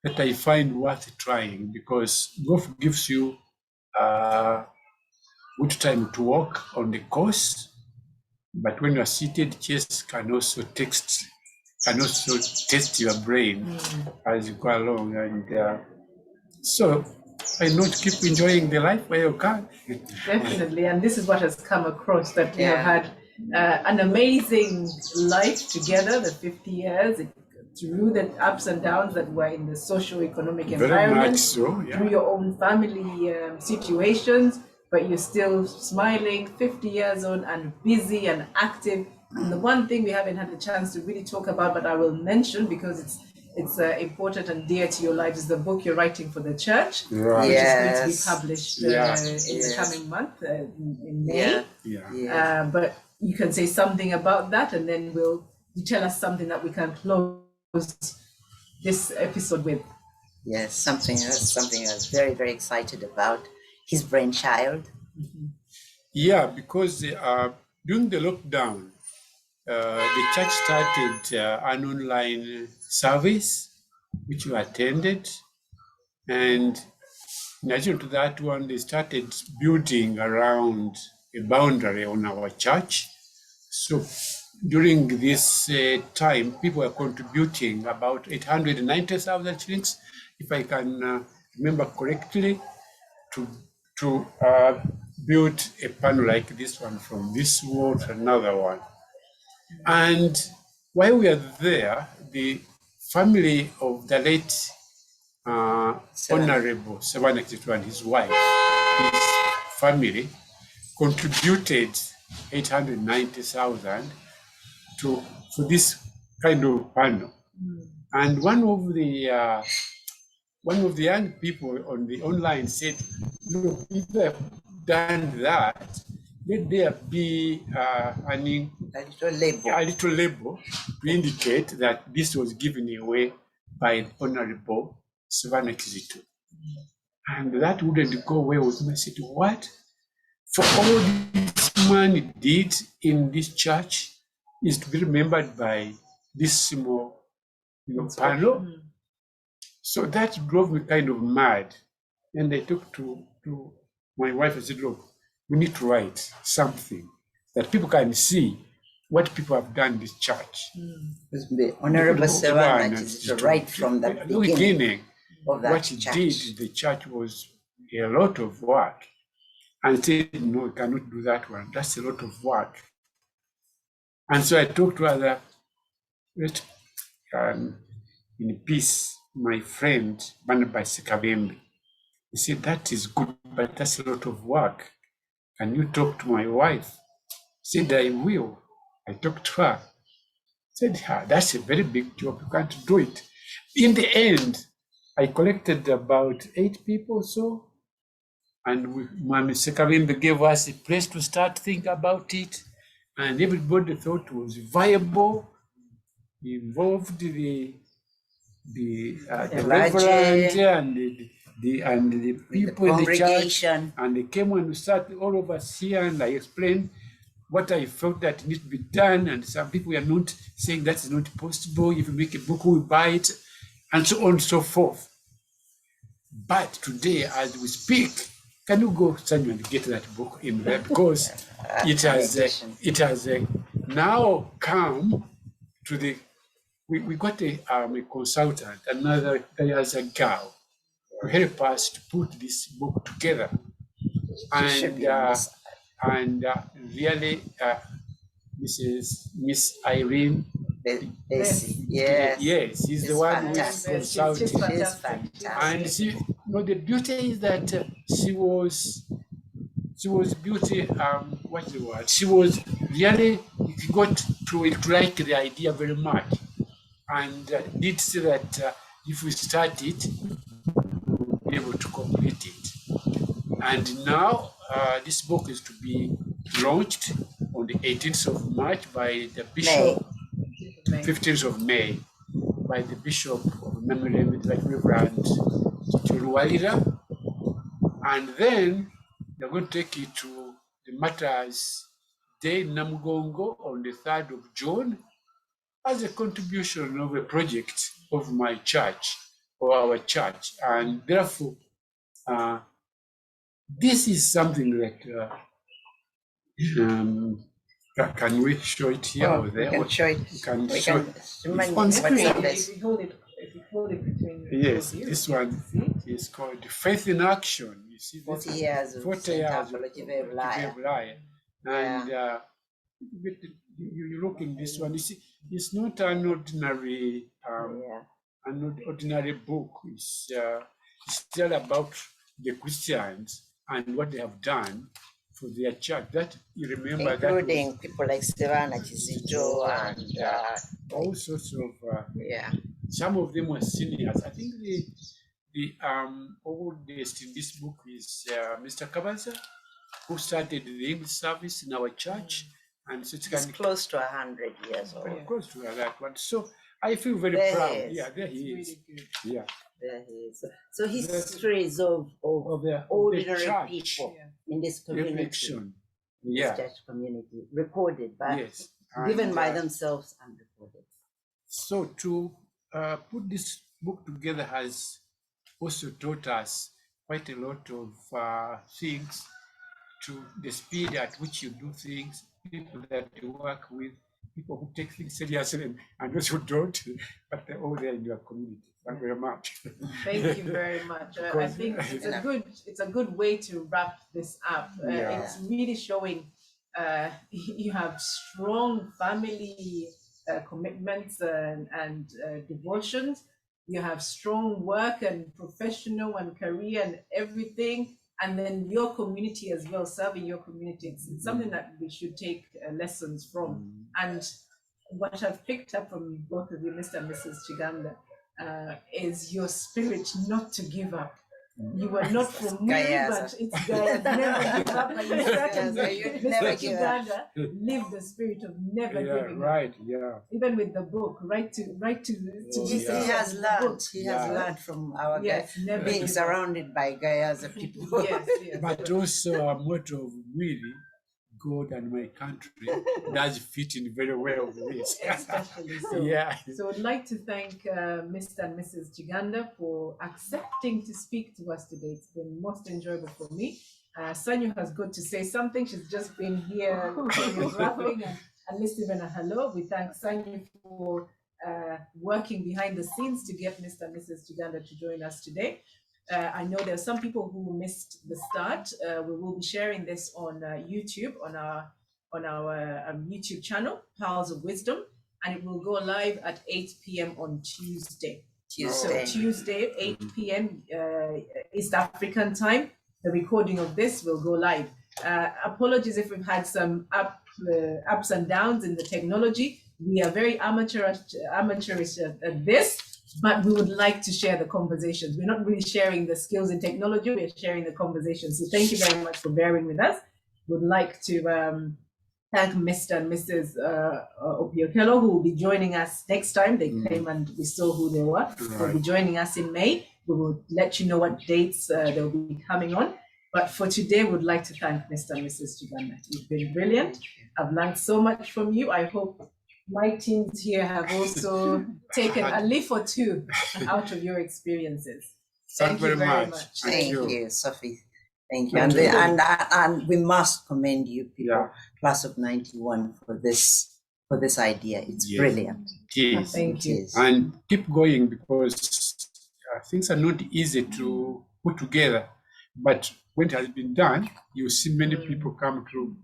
that I find worth trying, because golf gives you good time to walk on the course, but when you're seated, chess can also test your brain as you go along, and so I know to keep enjoying the life where you can. Definitely, and this is what has come across, that we Yeah. have had an amazing life together, the 50 years, through the ups and downs that were in the socio-economic Very environment, much so, yeah. through your own family situations, but you're still smiling, 50 years on, and busy and active. And the one thing we haven't had the chance to really talk about, but I will mention because it's important and dear to your life, is the book you're writing for the church, Right. which is going to be Yes. published Yeah. in the coming month, in May. Yeah. Yeah. Yeah. But you can say something about that, and then you tell us something that we can close this episode with. Yes, something I was very, very excited about. His brainchild. Yeah, because during the lockdown, the church started an online service, which we attended. And in addition to that one, they started building around a boundary on our church. So during this time, people were contributing about 890,000 shillings, if I can remember correctly, to build a panel like this one, from this wall to another one. And while we are there, the family of the late Honorable Savannah Kititu and his wife, his family, contributed 890,000 for this kind of panel. And one of the young people on the online said, "Look, if they have done that, let there be A little label. a little label to indicate that this was given away by Honorable Savannah Kizito." And that wouldn't go well with me. I said, "What? For all this man did in this church is to be remembered by this small panel?" So that drove me kind of mad. And I talked to my wife and said, "Look, we need to write something that people can see what people have done in this church." The Honorable Savannah Kizito, right from the beginning of that what he church. did in the church was a lot of work. And he said, "No, we cannot do that one. That's a lot of work." And so I talked to other, in peace, my friend, Barnabas Kabembe. He said, "That is good, but that's a lot of work. Can you talk to my wife?" I said, "I will." I talked to her. I said, "That's a very big job. You can't do it." In the end, I collected about 8 people or so, And Mr. Kibirige gave us a place to start think about it, and everybody thought it was viable. He involved the reverend and the people in the church, and they came and sat all of us here, and I explained what I felt that needs to be done, and some people are not saying that's not possible. If you make a book, we buy it, and so on and so forth. But today, as we speak, can you go, Sanyu, and get that book in there? Because it has now come to the, we got a consultant, another Gayaza girl, to help us to put this book together. And really, Miss Irene, yes, he's the one who is consulting. She's fantastic. And she, the beauty is that she was beauty. What's the word? She was really got to like the idea very much, and did say that if we start it, we'll be able to complete it. And now this book is to be launched on the 18th of March by the Bishop, 15th of May, by the Bishop of Memory, the Reverend Chuluwaira. And then they're going to take it to the Matters Day Namugongo on the 3rd of June as a contribution of a project of my church or our church. And therefore, this is something like, can we show it here or there? We can show it. If you hold it between yes, this one is called Faith in Action. You see, 40 years of 40 years of Liar. And you look in this one, you see, it's not an ordinary book. It's still about the Christians and what they have done for their church. That you remember, including people like Stevana Kizito and all sorts of some of them were seniors. I think the oldest in this book is Mr. Kabaza, who started the English service in our church, and so it's close to 100 years old. Close to that one. So I feel very proud. Yeah, there he is. Really yeah, there he is. So histories of ordinary people in this community, this church community, recorded, but given by themselves and recorded. So to put this book together has also taught us quite a lot of things, to the speed at which you do things, people that you work with, people who take things seriously and those who don't, but they're all there in your community. Thank you very much. Thank you very much. I think it's a good way to wrap this up. It's really showing you have strong family commitments and devotions. You have strong work and professional and career and everything, and then your community as well, serving your community. It's something that we should take lessons from. And what I've picked up from both of you, Mr. and Mrs. Kiganda, is your spirit not to give up. You are not from me, but it's Gayaza. Never give up. And you certainly, Mr. Kiganda, live the spirit of never giving up. Right, yeah. Even with the book, right to he has learned. He has learned from our being surrounded by Gayaza people. Yes. But also a motto of really, God and my country does fit in very well with this. Especially so. So I'd like to thank Mr. and Mrs. Kiganda for accepting to speak to us today. It's been most enjoyable for me. Sanyu has got to say something. She's just been here laughing and listening a hello. We thank Sanyu for working behind the scenes to get Mr. and Mrs. Kiganda to join us today. I know there are some people who missed the start. We will be sharing this on YouTube, on our YouTube channel, Powers of Wisdom, and it will go live at 8 p.m. on Tuesday. So Tuesday, 8 p.m. East African time. The recording of this will go live. Apologies if we've had some ups and downs in the technology. We are very amateurish at this. but we would like to share the conversations. We're not really sharing the skills in technology, we're sharing the conversations. So thank you very much for bearing with us. Would like to thank Mr and Mrs Opiokelo, who will be joining us next time. They came and we saw who they were. They'll be joining us in May. We will let you know what dates they'll be coming on. But for today, we'd like to thank Mr and Mrs Kiganda. You've been brilliant. I've learned so much from you. I hope my teams here have also taken a leaf or two out of your experiences. Thank you very much. Thank you, Sophie. Thank you. And we must commend you, people, class of 91, for this idea. It's brilliant. Yes. Thank you. And keep going, because things are not easy to put together. But when it has been done, you see many people come to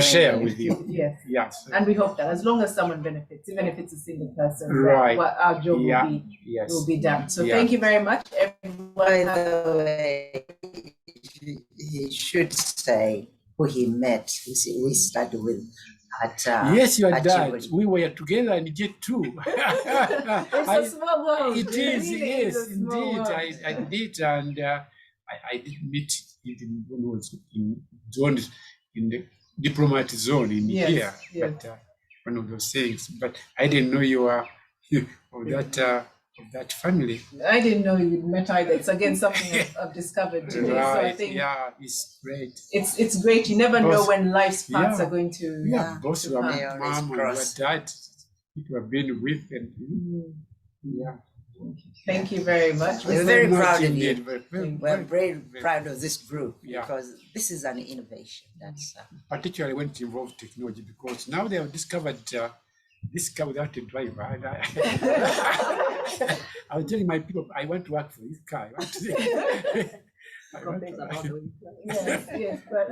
share with you. Yes. And we hope that as long as someone benefits, even if it's a single person, our job will be done. So thank you very much, everyone. By the way, he should say who he met, who we studied with at yes, your at dad. Chibuti. We were together in J2. It's a small world. It is, really yes, is a small indeed. world. I did, and I did meet him when he was in zone, in the diplomat zone in here. But one of those things. But I didn't know you were of that family. I didn't know you met either. It's again something I've discovered today. Right. So I think it's great. It's great. You never know when life's paths are going to. Both your mom and your dad, people have been with, and Thank you very much. We're very proud of you. We're very proud of this group because this is an innovation. That's particularly when it involves technology, because now they have discovered this car without a driver. And I was telling my people, I want to work for this car. Yes, but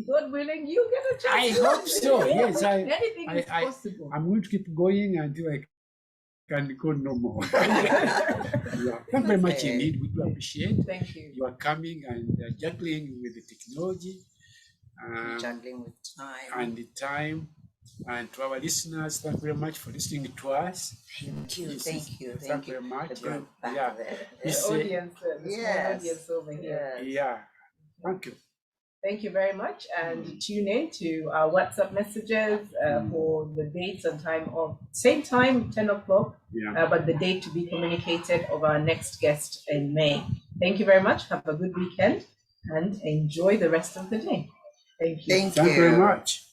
God willing, you get a chance. I hope so. Yes, anything is possible. I'm going to keep going until I can go no more. Thank you very much indeed. We do appreciate. Thank you. You are coming and juggling with the technology, juggling with time and the time. And to our listeners, thank you very much for listening to us. Thank you. Thank you very much. The group back there. The audience, audience over here. Thank you. Thank you very much, and tune in to our WhatsApp messages for the dates and time of same time, 10 o'clock, but the date to be communicated of our next guest in May. Thank you very much. Have a good weekend and enjoy the rest of the day. Thank you. Thank you very much.